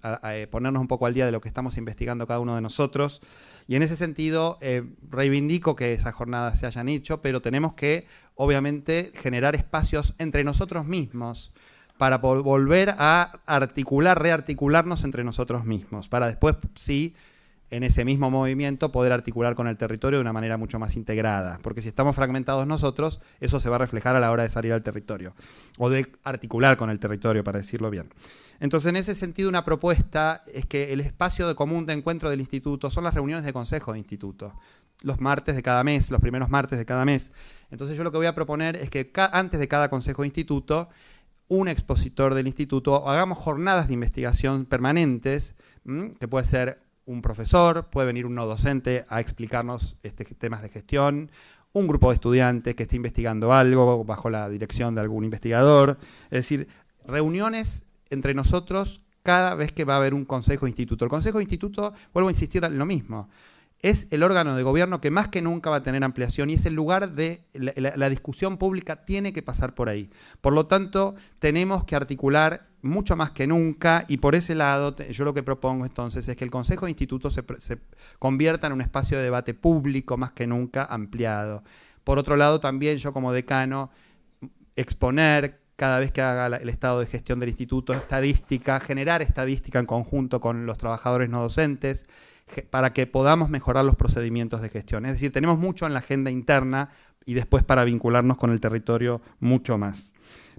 ponernos un poco al día de lo que estamos investigando cada uno de nosotros. Y en ese sentido, reivindico que esas jornadas se hayan hecho, pero tenemos que, obviamente, generar espacios entre nosotros mismos para volver a rearticularnos entre nosotros mismos, para después, sí, en ese mismo movimiento, poder articular con el territorio de una manera mucho más integrada. Porque si estamos fragmentados nosotros, eso se va a reflejar a la hora de salir al territorio, o de articular con el territorio, para decirlo bien. Entonces, en ese sentido, una propuesta es que el espacio de común de encuentro del instituto son las reuniones de consejo de instituto, los martes de cada mes, los primeros martes de cada mes. Entonces, yo lo que voy a proponer es que antes de cada consejo de instituto, un expositor del instituto, hagamos jornadas de investigación permanentes, que puede ser un profesor, puede venir un no docente a explicarnos temas de gestión, un grupo de estudiantes que esté investigando algo bajo la dirección de algún investigador. Es decir, reuniones entre nosotros cada vez que va a haber un consejo de instituto. El consejo de instituto, vuelvo a insistir en lo mismo, es el órgano de gobierno que más que nunca va a tener ampliación y es el lugar de la discusión pública, tiene que pasar por ahí. Por lo tanto, tenemos que articular mucho más que nunca y por ese lado yo lo que propongo entonces es que el Consejo de Instituto se convierta en un espacio de debate público más que nunca ampliado. Por otro lado, también yo como decano exponer cada vez que haga el estado de gestión del instituto estadística, generar estadística en conjunto con los trabajadores no docentes, para que podamos mejorar los procedimientos de gestión. Es decir, tenemos mucho en la agenda interna y después para vincularnos con el territorio mucho más.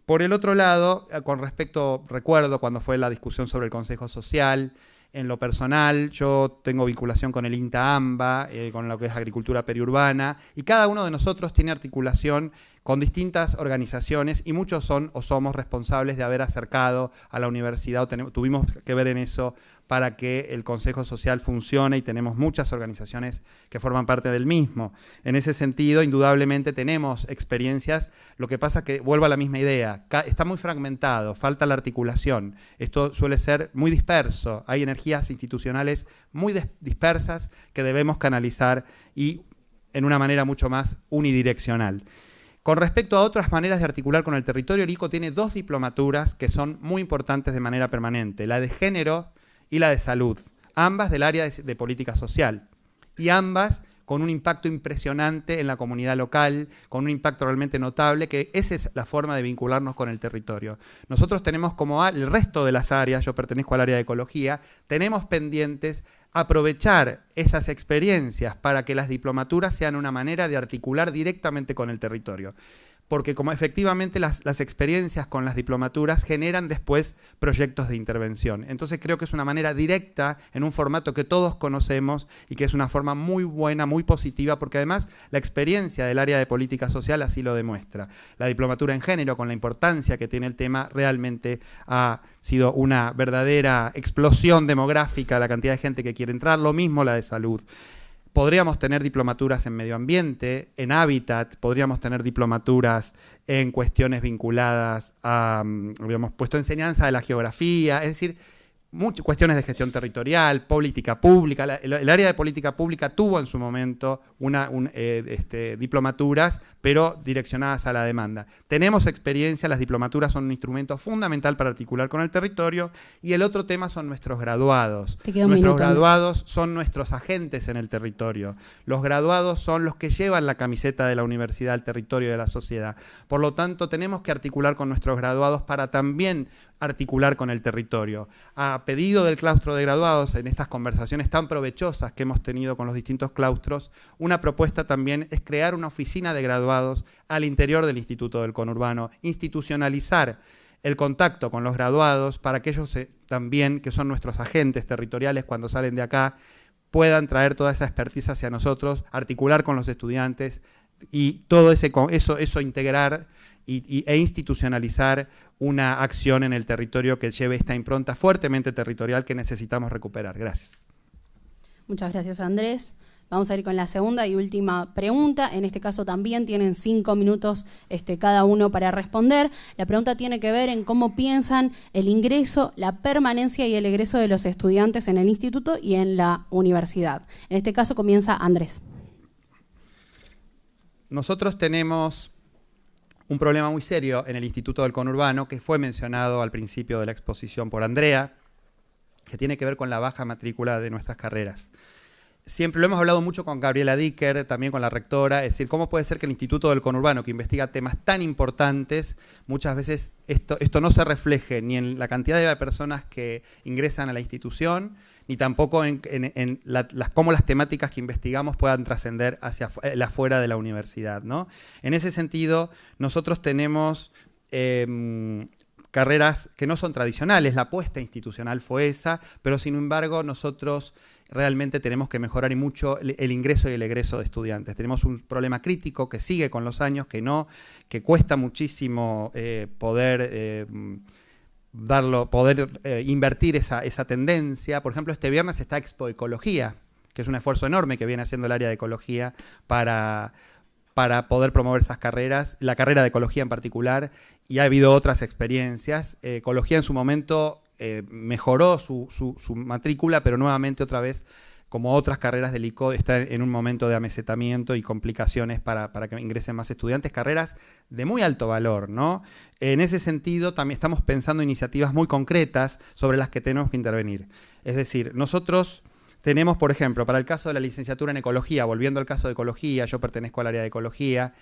Por el otro lado, con respecto, recuerdo cuando fue la discusión sobre el Consejo Social, en lo personal, yo tengo vinculación con el INTA-AMBA, con lo que es agricultura periurbana, y cada uno de nosotros tiene articulación con distintas organizaciones y muchos son o somos responsables de haber acercado a la universidad, tuvimos que ver en eso para que el Consejo Social funcione y tenemos muchas organizaciones que forman parte del mismo. En ese sentido, indudablemente tenemos experiencias, lo que pasa que, vuelvo a la misma idea, está muy fragmentado, falta la articulación, esto suele ser muy disperso, hay energías institucionales muy dispersas que debemos canalizar y en una manera mucho más unidireccional. Con respecto a otras maneras de articular con el territorio, el ICO tiene 2 diplomaturas que son muy importantes de manera permanente, la de género y la de salud, ambas del área de política social, y ambas con un impacto impresionante en la comunidad local, con un impacto realmente notable, que esa es la forma de vincularnos con el territorio. Nosotros tenemos como el resto de las áreas, yo pertenezco al área de ecología, tenemos pendientes aprovechar esas experiencias para que las diplomaturas sean una manera de articular directamente con el territorio. Porque como efectivamente las experiencias con las diplomaturas generan después proyectos de intervención. Entonces creo que es una manera directa, en un formato que todos conocemos y que es una forma muy buena, muy positiva, porque además la experiencia del área de política social así lo demuestra. La diplomatura en género, con la importancia que tiene el tema, realmente ha sido una verdadera explosión demográfica, la cantidad de gente que quiere entrar, lo mismo la de salud. Podríamos tener diplomaturas en medio ambiente, en hábitat, podríamos tener diplomaturas en cuestiones vinculadas a, habíamos puesto enseñanza de la geografía, es decir, muchas cuestiones de gestión territorial, política pública. El área de política pública tuvo en su momento diplomaturas, pero direccionadas a la demanda. Tenemos experiencia, las diplomaturas son un instrumento fundamental para articular con el territorio, y el otro tema son nuestros graduados. Nuestros graduados son nuestros agentes en el territorio. Los graduados son los que llevan la camiseta de la universidad al territorio de la sociedad. Por lo tanto, tenemos que articular con nuestros graduados para también articular con el territorio. A pedido del claustro de graduados, en estas conversaciones tan provechosas que hemos tenido con los distintos claustros, una propuesta también es crear una oficina de graduados al interior del Instituto del Conurbano, institucionalizar el contacto con los graduados para que ellos también, que son nuestros agentes territoriales cuando salen de acá, puedan traer toda esa expertise hacia nosotros, articular con los estudiantes y todo eso integrar e institucionalizar una acción en el territorio que lleve esta impronta fuertemente territorial que necesitamos recuperar. Gracias. Muchas gracias, Andrés. Vamos a ir con la segunda y última pregunta. En este caso también tienen 5 minutos cada uno para responder. La pregunta tiene que ver en cómo piensan el ingreso, la permanencia y el egreso de los estudiantes en el instituto y en la universidad. En este caso comienza Andrés. Nosotros tenemos un problema muy serio en el Instituto del Conurbano, que fue mencionado al principio de la exposición por Andrea, que tiene que ver con la baja matrícula de nuestras carreras. Siempre lo hemos hablado mucho con Gabriela Dicker, también con la rectora, es decir, cómo puede ser que el Instituto del Conurbano, que investiga temas tan importantes, muchas veces esto no se refleje ni en la cantidad de personas que ingresan a la institución, ni tampoco en cómo las temáticas que investigamos puedan trascender hacia afuera de la universidad, ¿no? En ese sentido, nosotros tenemos carreras que no son tradicionales, la apuesta institucional fue esa, pero sin embargo nosotros realmente tenemos que mejorar y mucho el ingreso y el egreso de estudiantes. Tenemos un problema crítico que sigue con los años, que cuesta muchísimo poder invertir esa tendencia. Por ejemplo, este viernes está Expo Ecología, que es un esfuerzo enorme que viene haciendo el área de ecología para poder promover esas carreras, la carrera de ecología en particular, y ha habido otras experiencias. Ecología en su momento mejoró su matrícula, pero nuevamente otra vez, como otras carreras del ICO, está en un momento de amesetamiento y complicaciones para que ingresen más estudiantes, carreras de muy alto valor, ¿no? En ese sentido, también estamos pensando iniciativas muy concretas sobre las que tenemos que intervenir. Es decir, nosotros tenemos, por ejemplo, para el caso de la licenciatura en Ecología, volviendo al caso de Ecología, yo pertenezco al área de Ecología.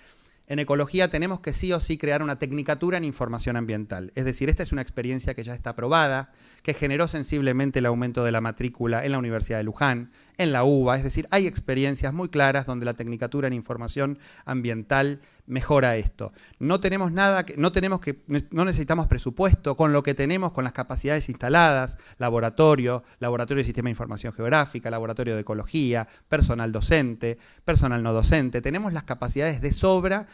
En Ecología tenemos que sí o sí crear una tecnicatura en información ambiental. Es decir, esta es una experiencia que ya está probada, que generó sensiblemente el aumento de la matrícula en la Universidad de Luján, en la UBA. Es decir, hay experiencias muy claras donde la tecnicatura en información ambiental mejora esto. No necesitamos presupuesto, con lo que tenemos, con las capacidades instaladas, laboratorio de Sistema de Información Geográfica, laboratorio de Ecología, personal docente, personal no docente. Tenemos las capacidades de sobra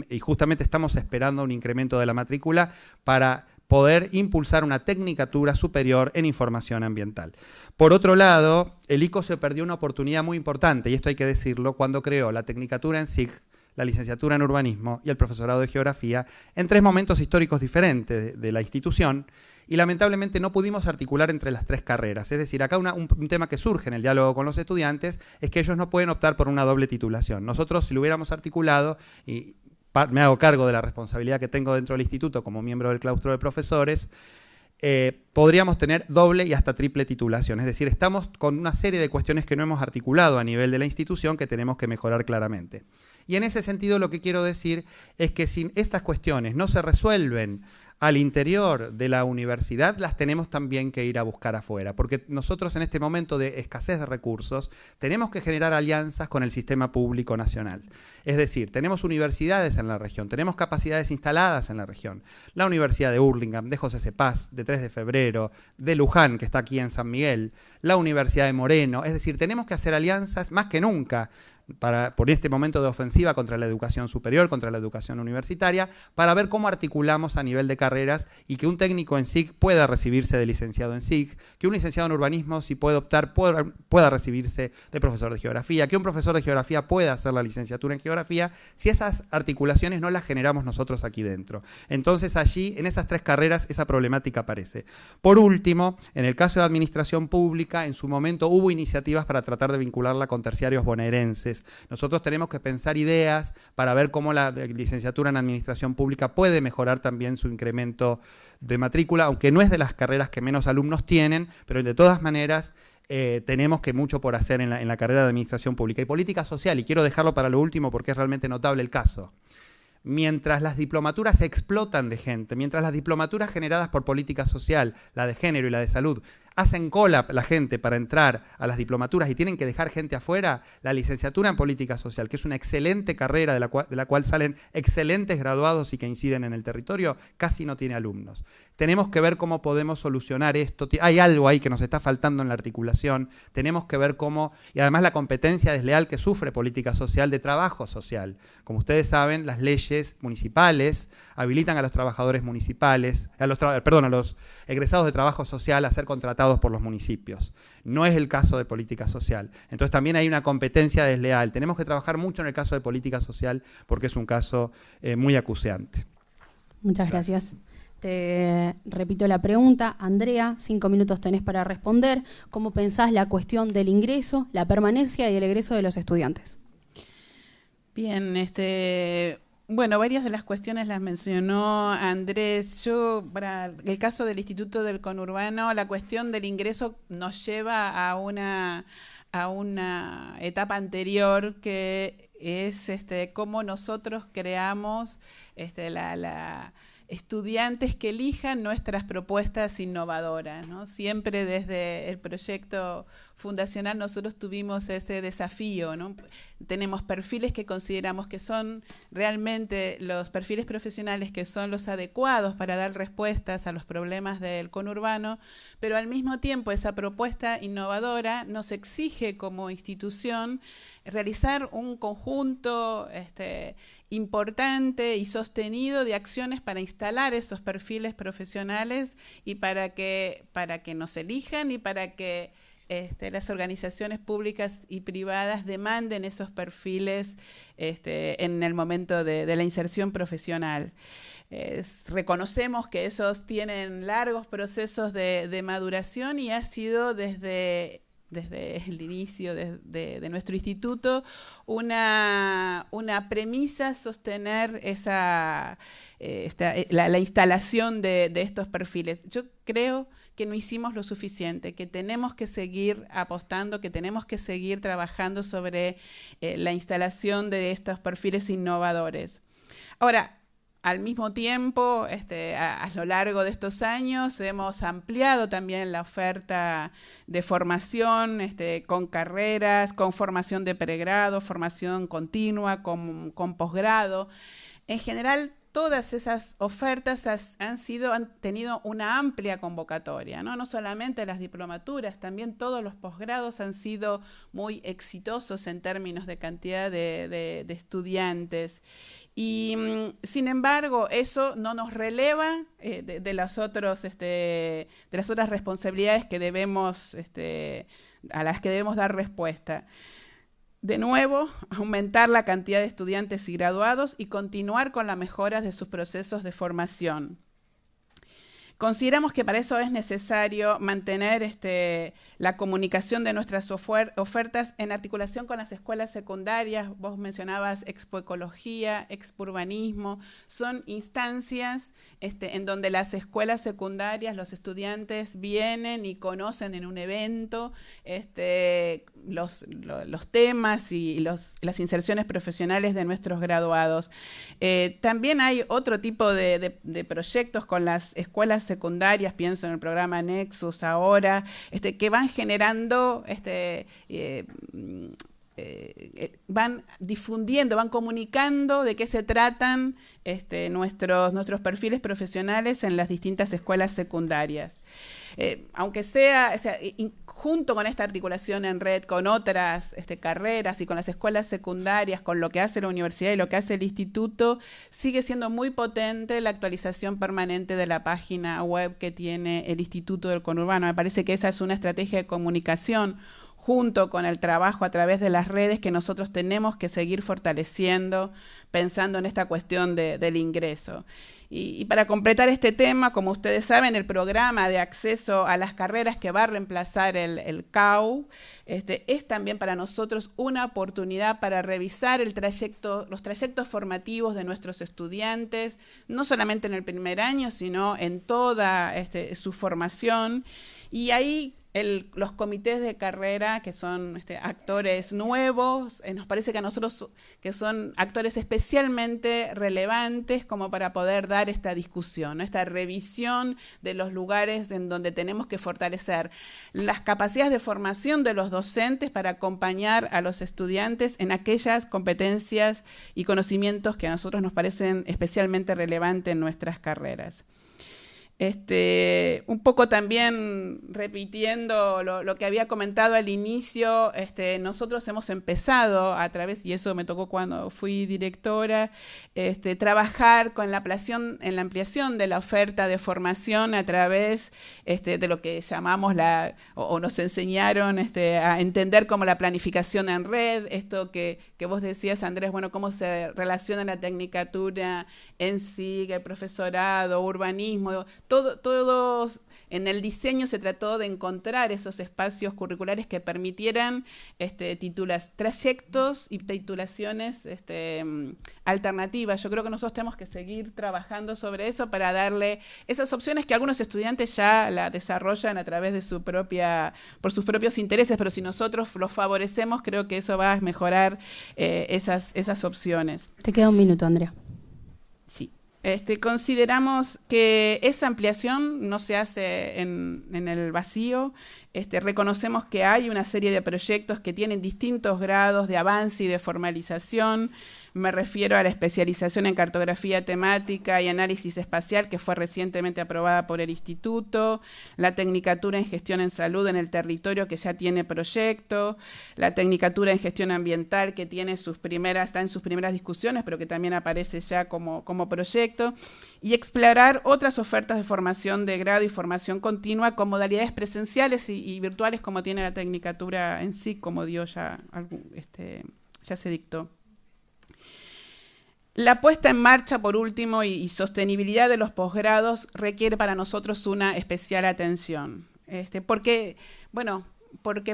y justamente estamos esperando un incremento de la matrícula para poder impulsar una tecnicatura superior en información ambiental. Por otro lado, el ICO se perdió una oportunidad muy importante, y esto hay que decirlo, cuando creó la tecnicatura en SIG, la licenciatura en urbanismo y el profesorado de geografía en 3 momentos históricos diferentes de la institución, y lamentablemente no pudimos articular entre las 3 carreras. Es decir, acá un tema que surge en el diálogo con los estudiantes es que ellos no pueden optar por una doble titulación. Nosotros, si lo hubiéramos articulado, y me hago cargo de la responsabilidad que tengo dentro del instituto como miembro del claustro de profesores, podríamos tener doble y hasta triple titulación. Es decir, estamos con una serie de cuestiones que no hemos articulado a nivel de la institución que tenemos que mejorar claramente. Y en ese sentido lo que quiero decir es que si estas cuestiones no se resuelven al interior de la universidad, las tenemos también que ir a buscar afuera, porque nosotros en este momento de escasez de recursos tenemos que generar alianzas con el sistema público nacional. Es decir, tenemos universidades en la región, tenemos capacidades instaladas en la región. La Universidad de Hurlingham, de José C. Paz, de 3 de febrero, de Luján, que está aquí en San Miguel, la Universidad de Moreno. Es decir, tenemos que hacer alianzas más que nunca por este momento de ofensiva contra la educación superior, contra la educación universitaria, para ver cómo articulamos a nivel de carreras y que un técnico en SIG pueda recibirse de licenciado en SIG, que un licenciado en urbanismo, si puede optar, pueda recibirse de profesor de geografía, que un profesor de geografía pueda hacer la licenciatura en geografía, si esas articulaciones no las generamos nosotros aquí dentro. Entonces allí, en esas 3 carreras, esa problemática aparece. Por último, en el caso de administración pública, en su momento hubo iniciativas para tratar de vincularla con terciarios bonaerenses. Nosotros tenemos que pensar ideas para ver cómo la licenciatura en administración pública puede mejorar también su incremento de matrícula, aunque no es de las carreras que menos alumnos tienen, pero de todas maneras tenemos que mucho por hacer en la carrera de administración pública. Y política social, y quiero dejarlo para lo último porque es realmente notable el caso. Mientras las diplomaturas explotan de gente, mientras las diplomaturas generadas por política social, la de género y la de salud, hacen cola la gente para entrar a las diplomaturas y tienen que dejar gente afuera, la licenciatura en política social, que es una excelente carrera de la cual salen excelentes graduados y que inciden en el territorio, casi no tiene alumnos. Tenemos que ver cómo podemos solucionar esto. Hay algo ahí que nos está faltando en la articulación. Tenemos que ver cómo, y además la competencia desleal que sufre política social de trabajo social. Como ustedes saben, las leyes municipales habilitan a los trabajadores municipales, a los egresados de trabajo social a ser contratados por los municipios. No es el caso de política social. Entonces también hay una competencia desleal. Tenemos que trabajar mucho en el caso de política social porque es un caso muy acuciante. Muchas gracias. Te repito la pregunta. Andrea, 5 minutos tenés para responder. ¿Cómo pensás la cuestión del ingreso, la permanencia y el egreso de los estudiantes? Bien, Bueno, varias de las cuestiones las mencionó Andrés. Yo, para el caso del Instituto del Conurbano, la cuestión del ingreso nos lleva a una etapa anterior, que es cómo nosotros creamos estudiantes que elijan nuestras propuestas innovadoras, ¿no? Siempre desde el proyecto fundacional nosotros tuvimos ese desafío, ¿no? Tenemos perfiles que consideramos que son realmente los perfiles profesionales que son los adecuados para dar respuestas a los problemas del conurbano, pero al mismo tiempo esa propuesta innovadora nos exige como institución realizar un conjunto importante y sostenido de acciones para instalar esos perfiles profesionales y para que nos elijan y para que las organizaciones públicas y privadas demanden esos perfiles en el momento de la inserción profesional. Reconocemos que esos tienen largos procesos de maduración y ha sido desde el inicio de nuestro instituto una premisa sostener la instalación de estos perfiles. Yo creo que no hicimos lo suficiente, que tenemos que seguir apostando, que tenemos que seguir trabajando sobre la instalación de estos perfiles innovadores. Ahora, al mismo tiempo, a lo largo de estos años hemos ampliado también la oferta de formación con carreras, con formación de pregrado, formación continua, con posgrado. En general, todas esas ofertas han tenido una amplia convocatoria, ¿no? No solamente las diplomaturas, también todos los posgrados han sido muy exitosos en términos de cantidad de estudiantes. Y sin embargo, eso no nos releva de las otras responsabilidades que a las que debemos dar respuesta. De nuevo, aumentar la cantidad de estudiantes y graduados y continuar con las mejoras de sus procesos de formación. Consideramos que para eso es necesario mantener la comunicación de nuestras ofertas en articulación con las escuelas secundarias. Vos mencionabas expoecología, expourbanismo. Son instancias en donde las escuelas secundarias, los estudiantes vienen y conocen en un evento los temas y las inserciones profesionales de nuestros graduados. También hay otro tipo de proyectos con las escuelas secundarias, pienso en el programa Nexus ahora, que van generando, van difundiendo, van comunicando de qué se tratan nuestros perfiles profesionales en las distintas escuelas secundarias. Aunque sea junto con esta articulación en red con otras carreras y con las escuelas secundarias, con lo que hace la universidad y lo que hace el instituto, sigue siendo muy potente la actualización permanente de la página web que tiene el Instituto del Conurbano. Me parece que esa es una estrategia de comunicación junto con el trabajo a través de las redes que nosotros tenemos que seguir fortaleciendo, pensando en esta cuestión del ingreso. Y para completar este tema, como ustedes saben, el programa de acceso a las carreras que va a reemplazar el CAU es también para nosotros una oportunidad para revisar los trayectos formativos de nuestros estudiantes, no solamente en el primer año, sino en toda su formación. Y ahí los comités de carrera, que son actores nuevos, nos parece que a nosotros que son actores especialmente relevantes como para poder dar esta discusión, ¿no? Esta revisión de los lugares en donde tenemos que fortalecer las capacidades de formación de los docentes para acompañar a los estudiantes en aquellas competencias y conocimientos que a nosotros nos parecen especialmente relevantes en nuestras carreras. Un poco también repitiendo lo que había comentado al inicio, nosotros hemos empezado a través, y eso me tocó cuando fui directora, trabajar con la ampliación de la oferta de formación a través de lo que llamamos o nos enseñaron a entender como la planificación en red, esto que vos decías, Andrés, bueno, cómo se relaciona la tecnicatura en sí, el profesorado, urbanismo, todos en el diseño se trató de encontrar esos espacios curriculares que permitieran trayectos y titulaciones alternativas. Yo creo que nosotros tenemos que seguir trabajando sobre eso para darle esas opciones que algunos estudiantes ya la desarrollan a través de por sus propios intereses, pero si nosotros los favorecemos, creo que eso va a mejorar esas opciones. Te queda un minuto, Andrea. Sí. Consideramos que esa ampliación no se hace en el vacío. Reconocemos que hay una serie de proyectos que tienen distintos grados de avance y de formalización. Me refiero a la especialización en cartografía temática y análisis espacial, que fue recientemente aprobada por el Instituto, la tecnicatura en gestión en salud en el territorio, que ya tiene proyecto, la tecnicatura en gestión ambiental, que tiene está en sus primeras discusiones, pero que también aparece ya como proyecto, y explorar otras ofertas de formación de grado y formación continua con modalidades presenciales y virtuales, como tiene la tecnicatura en sí, como dio ya se dictó. La puesta en marcha, por último, y sostenibilidad de los posgrados requiere para nosotros una especial atención. Porque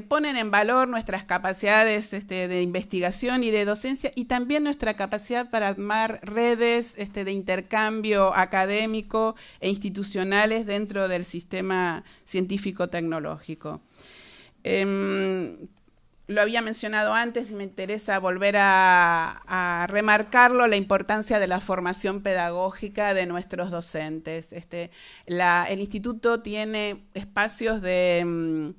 ponen en valor nuestras capacidades de investigación y de docencia, y también nuestra capacidad para armar redes de intercambio académico e institucionales dentro del sistema científico-tecnológico. Lo había mencionado antes y me interesa volver a remarcarlo, la importancia de la formación pedagógica de nuestros docentes. El instituto tiene espacios de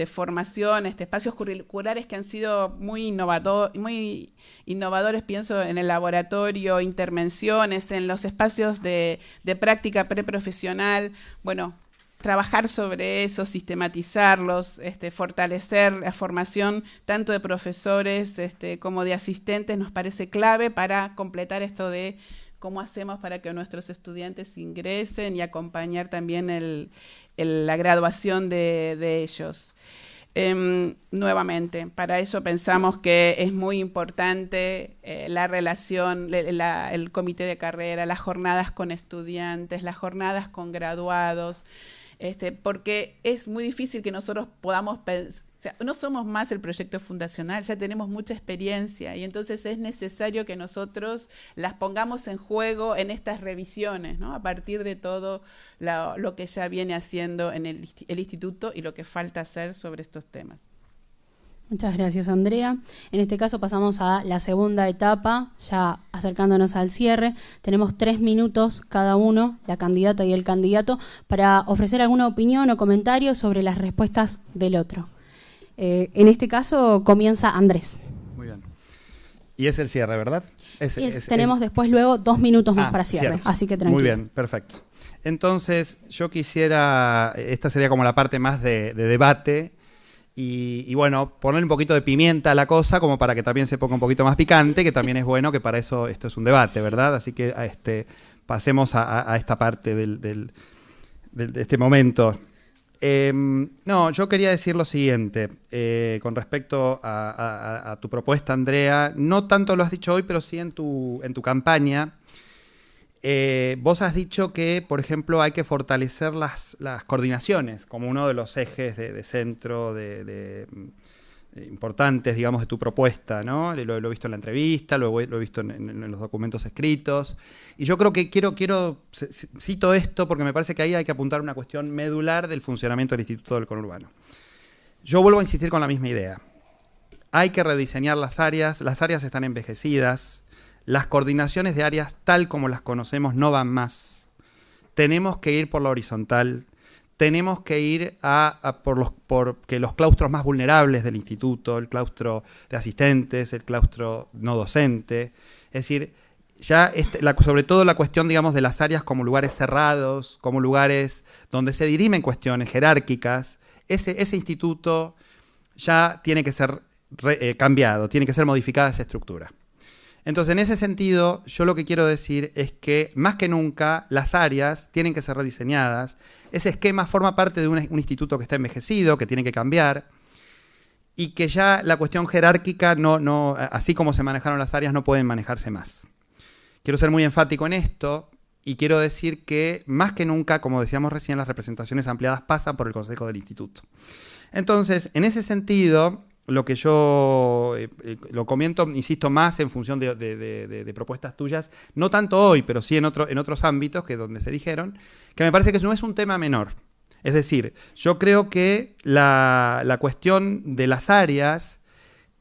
formación, espacios curriculares que han sido muy innovadores, pienso en el laboratorio, intervenciones, en los espacios de práctica preprofesional. Bueno, trabajar sobre eso, sistematizarlos, fortalecer la formación tanto de profesores como de asistentes nos parece clave para completar esto de cómo hacemos para que nuestros estudiantes ingresen y acompañar también la graduación de ellos. Nuevamente, para eso pensamos que es muy importante la relación, el comité de carrera, las jornadas con estudiantes, las jornadas con graduados, porque es muy difícil que nosotros podamos pensar, o sea, no somos más el proyecto fundacional, ya tenemos mucha experiencia y entonces es necesario que nosotros las pongamos en juego en estas revisiones, ¿no? A partir de todo lo que ya viene haciendo en el instituto y lo que falta hacer sobre estos temas. Muchas gracias, Andrea. En este caso pasamos a la segunda etapa, ya acercándonos al cierre. Tenemos 3 minutos cada uno, la candidata y el candidato, para ofrecer alguna opinión o comentario sobre las respuestas del otro. En este caso comienza Andrés. Muy bien. Y es el cierre, ¿verdad? Tenemos después luego 2 minutos más para cierre, cierto. Así que tranquilo. Muy bien, perfecto. Entonces, yo quisiera, esta sería como la parte más de debate, y bueno, ponerle un poquito de pimienta a la cosa, como para que también se ponga un poquito más picante, que también es bueno, que para eso esto es un debate, ¿verdad? Así que pasemos a esta parte de este momento. No, yo quería decir lo siguiente, con respecto a tu propuesta, Andrea. No tanto lo has dicho hoy, pero sí en tu campaña. Vos has dicho que, por ejemplo, hay que fortalecer las coordinaciones como uno de los ejes de centro importantes, digamos, de tu propuesta, ¿no? Lo he visto en la entrevista, lo he visto en los documentos escritos. Y yo creo que cito esto porque me parece que ahí hay que apuntar una cuestión medular del funcionamiento del Instituto del Conurbano. Yo vuelvo a insistir con la misma idea. Hay que rediseñar las áreas están envejecidas. Las coordinaciones de áreas tal como las conocemos no van más. Tenemos que ir por la horizontal, tenemos que ir por que los claustros más vulnerables del instituto, el claustro de asistentes, el claustro no docente, es decir, ya sobre todo la cuestión, digamos, de las áreas como lugares cerrados, como lugares donde se dirimen cuestiones jerárquicas, ese instituto ya tiene que ser cambiado, tiene que ser modificada esa estructura. Entonces, en ese sentido, yo lo que quiero decir es que, más que nunca, las áreas tienen que ser rediseñadas. Ese esquema forma parte de un instituto que está envejecido, que tiene que cambiar, y que ya la cuestión jerárquica, así como se manejaron las áreas, no pueden manejarse más. Quiero ser muy enfático en esto, y quiero decir que más que nunca, como decíamos recién, las representaciones ampliadas pasan por el Consejo del Instituto. Entonces, en ese sentido, lo que yo lo comento, insisto, más en función de propuestas tuyas, no tanto hoy, pero sí en otros ámbitos que donde se dijeron, que me parece que no es un tema menor. Es decir, yo creo que la cuestión de las áreas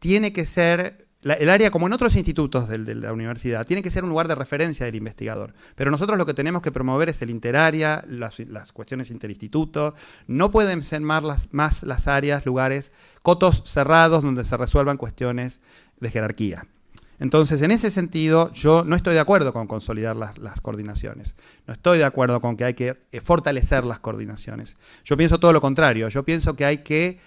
tiene que ser... El área, como en otros institutos de la universidad, tiene que ser un lugar de referencia del investigador. Pero nosotros lo que tenemos que promover es el interárea, las cuestiones interinstituto. No pueden ser más las áreas, lugares, cotos cerrados donde se resuelvan cuestiones de jerarquía. Entonces, en ese sentido, yo no estoy de acuerdo con consolidar las coordinaciones. No estoy de acuerdo con que hay que fortalecer las coordinaciones. Yo pienso todo lo contrario. Yo pienso que hay que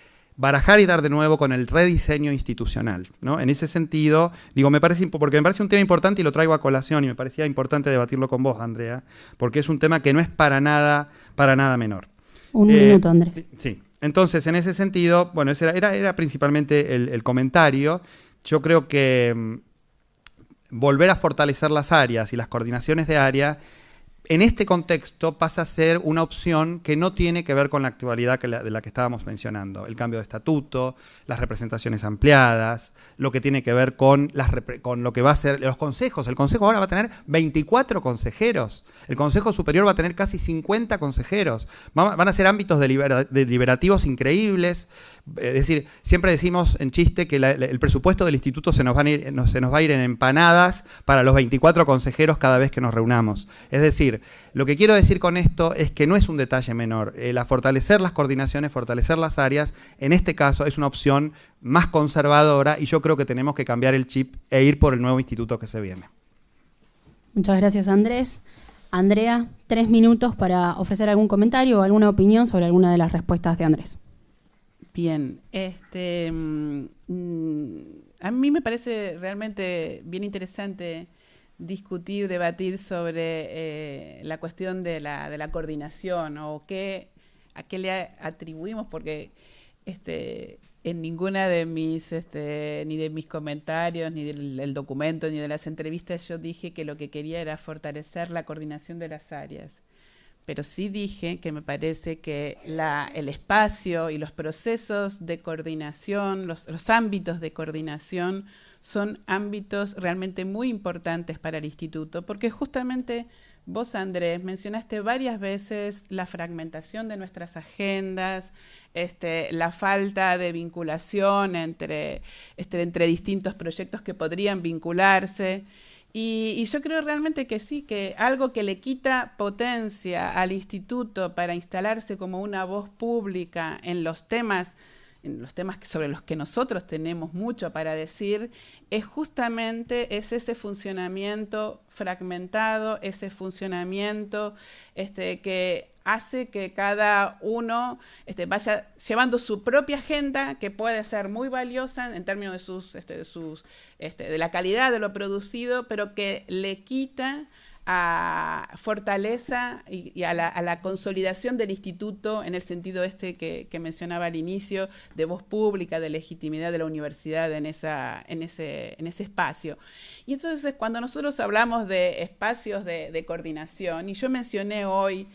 barajar y dar de nuevo con el rediseño institucional, ¿no? En ese sentido, digo, porque me parece un tema importante y lo traigo a colación y me parecía importante debatirlo con vos, Andrea, porque es un tema que no es para nada menor. Un minuto, Andrés. Sí. Entonces, en ese sentido, bueno, ese era principalmente el comentario. Yo creo que volver a fortalecer las áreas y las coordinaciones de área en este contexto pasa a ser una opción que no tiene que ver con la actualidad de la que estábamos mencionando. El cambio de estatuto, las representaciones ampliadas, lo que tiene que ver con lo que va a ser los consejos. El consejo ahora va a tener 24 consejeros. El Consejo Superior va a tener casi 50 consejeros. Van a ser ámbitos deliberativos increíbles. Es decir, siempre decimos en chiste que el presupuesto del instituto se nos va a ir en empanadas para los 24 consejeros cada vez que nos reunamos. Es decir, lo que quiero decir con esto es que no es un detalle menor. Fortalecer las coordinaciones, fortalecer las áreas, en este caso es una opción más conservadora y yo creo que tenemos que cambiar el chip e ir por el nuevo instituto que se viene. Muchas gracias, Andrés. Andrea, 3 minutos para ofrecer algún comentario o alguna opinión sobre alguna de las respuestas de Andrés. Bien, a mí me parece realmente bien interesante discutir, debatir sobre la cuestión de la coordinación o a qué le atribuimos, porque en ninguna de mis ni de mis comentarios, ni del documento, ni de las entrevistas yo dije que lo que quería era fortalecer la coordinación de las áreas. Pero sí dije que me parece que el espacio y los procesos de coordinación, los ámbitos de coordinación son ámbitos realmente muy importantes para el instituto, porque justamente vos, Andrés, mencionaste varias veces la fragmentación de nuestras agendas, la falta de vinculación entre distintos proyectos que podrían vincularse. Y yo creo realmente que sí, que algo que le quita potencia al instituto para instalarse como una voz pública en los temas sobre los que nosotros tenemos mucho para decir, es justamente ese funcionamiento fragmentado, ese funcionamiento que hace que cada uno vaya llevando su propia agenda, que puede ser muy valiosa en términos de la calidad de lo producido, pero que le quita a fortaleza y a la consolidación del instituto en el sentido que mencionaba al inicio, de voz pública, de legitimidad de la universidad en ese espacio. Y entonces cuando nosotros hablamos de espacios de coordinación, y yo mencioné hoy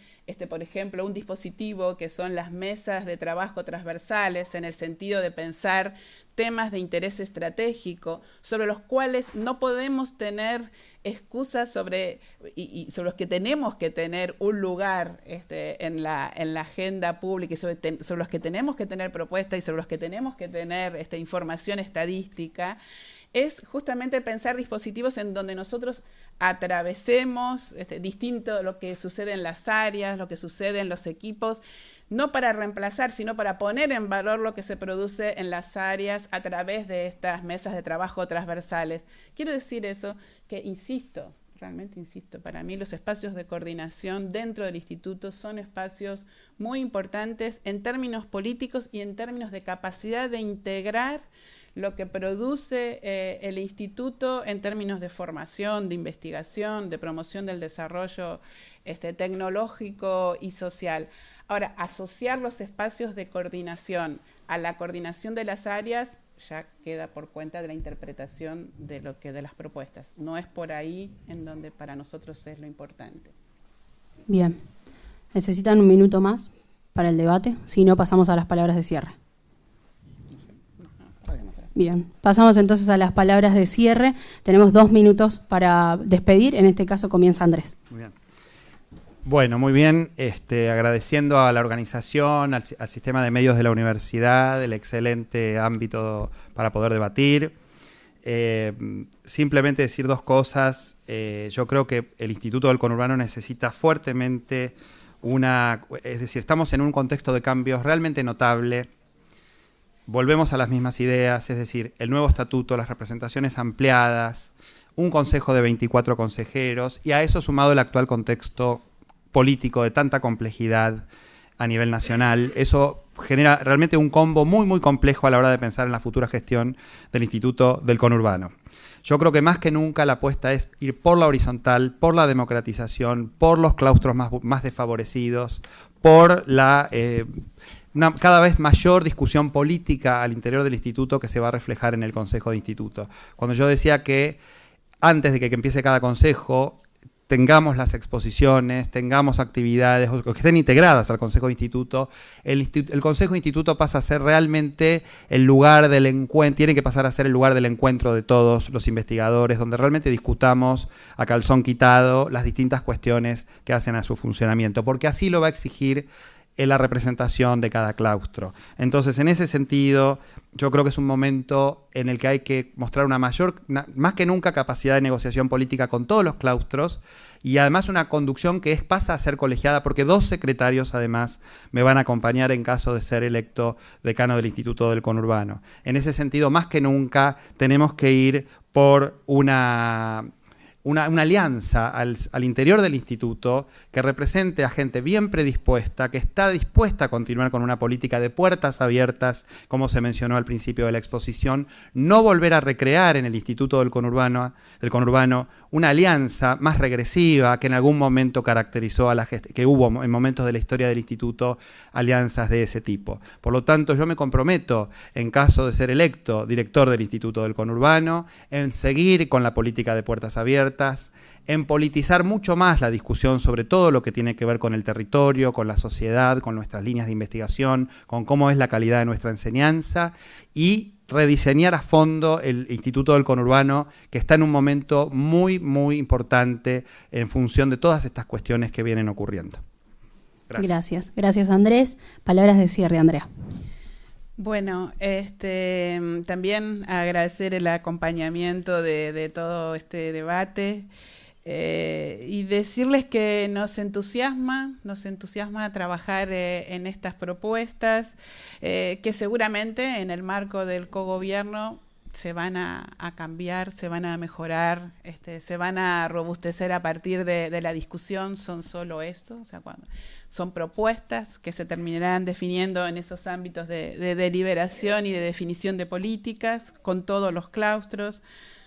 por ejemplo, un dispositivo que son las mesas de trabajo transversales en el sentido de pensar temas de interés estratégico sobre los cuales no podemos tener excusas sobre los que tenemos que tener un lugar en la agenda pública y sobre los que tenemos que tener propuestas y sobre los que tenemos que tener información estadística, es justamente pensar dispositivos en donde nosotros atravesemos distinto lo que sucede en las áreas, lo que sucede en los equipos, no para reemplazar, sino para poner en valor lo que se produce en las áreas a través de estas mesas de trabajo transversales. Quiero decir eso, que realmente insisto, para mí los espacios de coordinación dentro del instituto son espacios muy importantes en términos políticos y en términos de capacidad de integrar lo que produce el instituto en términos de formación, de investigación, de promoción del desarrollo tecnológico y social. Ahora, asociar los espacios de coordinación a la coordinación de las áreas ya queda por cuenta de la interpretación de las propuestas. No es por ahí en donde para nosotros es lo importante. Bien. ¿Necesitan un minuto más para el debate? Si no, pasamos a las palabras de cierre. Bien, pasamos entonces a las palabras de cierre. Tenemos 2 minutos para despedir. En este caso comienza Andrés. Muy bien. Bueno, muy bien. Agradeciendo a la organización, al sistema de medios de la universidad, el excelente ámbito para poder debatir. Simplemente decir 2 cosas. Yo creo que el Instituto del Conurbano necesita fuertemente es decir, estamos en un contexto de cambios realmente notable. Volvemos a las mismas ideas, es decir, el nuevo estatuto, las representaciones ampliadas, un consejo de 24 consejeros y a eso sumado el actual contexto político de tanta complejidad a nivel nacional. Eso genera realmente un combo muy, muy complejo a la hora de pensar en la futura gestión del Instituto del Conurbano. Yo creo que más que nunca la apuesta es ir por la horizontal, por la democratización, por los claustros más desfavorecidos, por la una cada vez mayor discusión política al interior del instituto que se va a reflejar en el Consejo de Instituto. Cuando yo decía que antes de que empiece cada consejo tengamos las exposiciones, tengamos actividades o que estén integradas al Consejo de Instituto, el Consejo de Instituto pasa a ser realmente el lugar del encuentro, tiene que pasar a ser el lugar del encuentro de todos los investigadores, donde realmente discutamos a calzón quitado las distintas cuestiones que hacen a su funcionamiento, porque así lo va a exigir en la representación de cada claustro. Entonces, en ese sentido, yo creo que es un momento en el que hay que mostrar más que nunca, capacidad de negociación política con todos los claustros y además una conducción que pasa a ser colegiada porque 2 secretarios además me van a acompañar en caso de ser electo decano del Instituto del Conurbano. En ese sentido, más que nunca, tenemos que ir por una alianza al interior del instituto que represente a gente bien predispuesta, que está dispuesta a continuar con una política de puertas abiertas, como se mencionó al principio de la exposición, no volver a recrear en el Instituto del Conurbano una alianza más regresiva que en algún momento caracterizó a que hubo en momentos de la historia del instituto alianzas de ese tipo. Por lo tanto, yo me comprometo, en caso de ser electo director del Instituto del Conurbano, en seguir con la política de puertas abiertas, en politizar mucho más la discusión sobre todo lo que tiene que ver con el territorio, con la sociedad, con nuestras líneas de investigación, con cómo es la calidad de nuestra enseñanza y rediseñar a fondo el Instituto del Conurbano, que está en un momento muy, muy importante en función de todas estas cuestiones que vienen ocurriendo. Gracias Andrés. Palabras de cierre, Andrea. Bueno, también agradecer el acompañamiento de todo este debate y decirles que nos entusiasma trabajar en estas propuestas que seguramente en el marco del cogobierno se van a cambiar, se van a mejorar, se van a robustecer a partir de la discusión. Son solo esto, o sea, son propuestas que se terminarán definiendo en esos ámbitos de deliberación y de definición de políticas, con todos los claustros,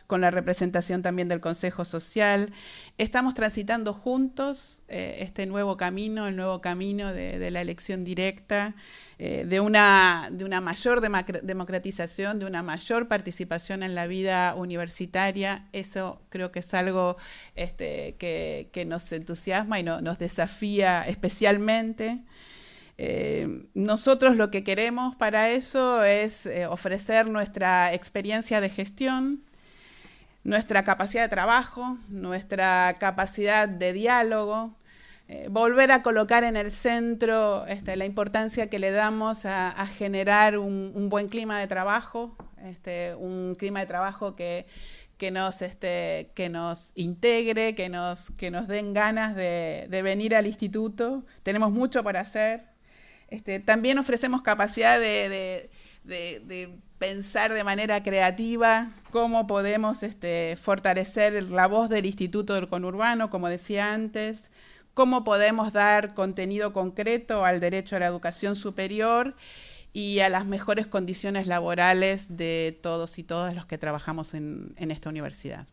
con la representación también del Consejo Social. Estamos transitando juntos este nuevo camino, el nuevo camino de la elección directa, de una mayor democratización, de una mayor participación en la vida universitaria. Eso creo que es algo que nos entusiasma y nos desafía especialmente. Nosotros lo que queremos para eso es ofrecer nuestra experiencia de gestión, nuestra capacidad de trabajo, nuestra capacidad de diálogo, volver a colocar en el centro la importancia que le damos a generar un buen clima de trabajo, un clima de trabajo que nos integre, que nos den ganas de venir al instituto. Tenemos mucho por hacer. También ofrecemos capacidad de pensar de manera creativa cómo podemos fortalecer la voz del Instituto del Conurbano, como decía antes, cómo podemos dar contenido concreto al derecho a la educación superior y a las mejores condiciones laborales de todos y todas los que trabajamos en esta universidad.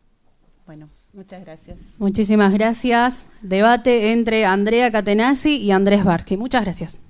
Bueno, muchas gracias. Muchísimas gracias. Debate entre Andrea Catenacci y Andrés Barsky. Muchas gracias.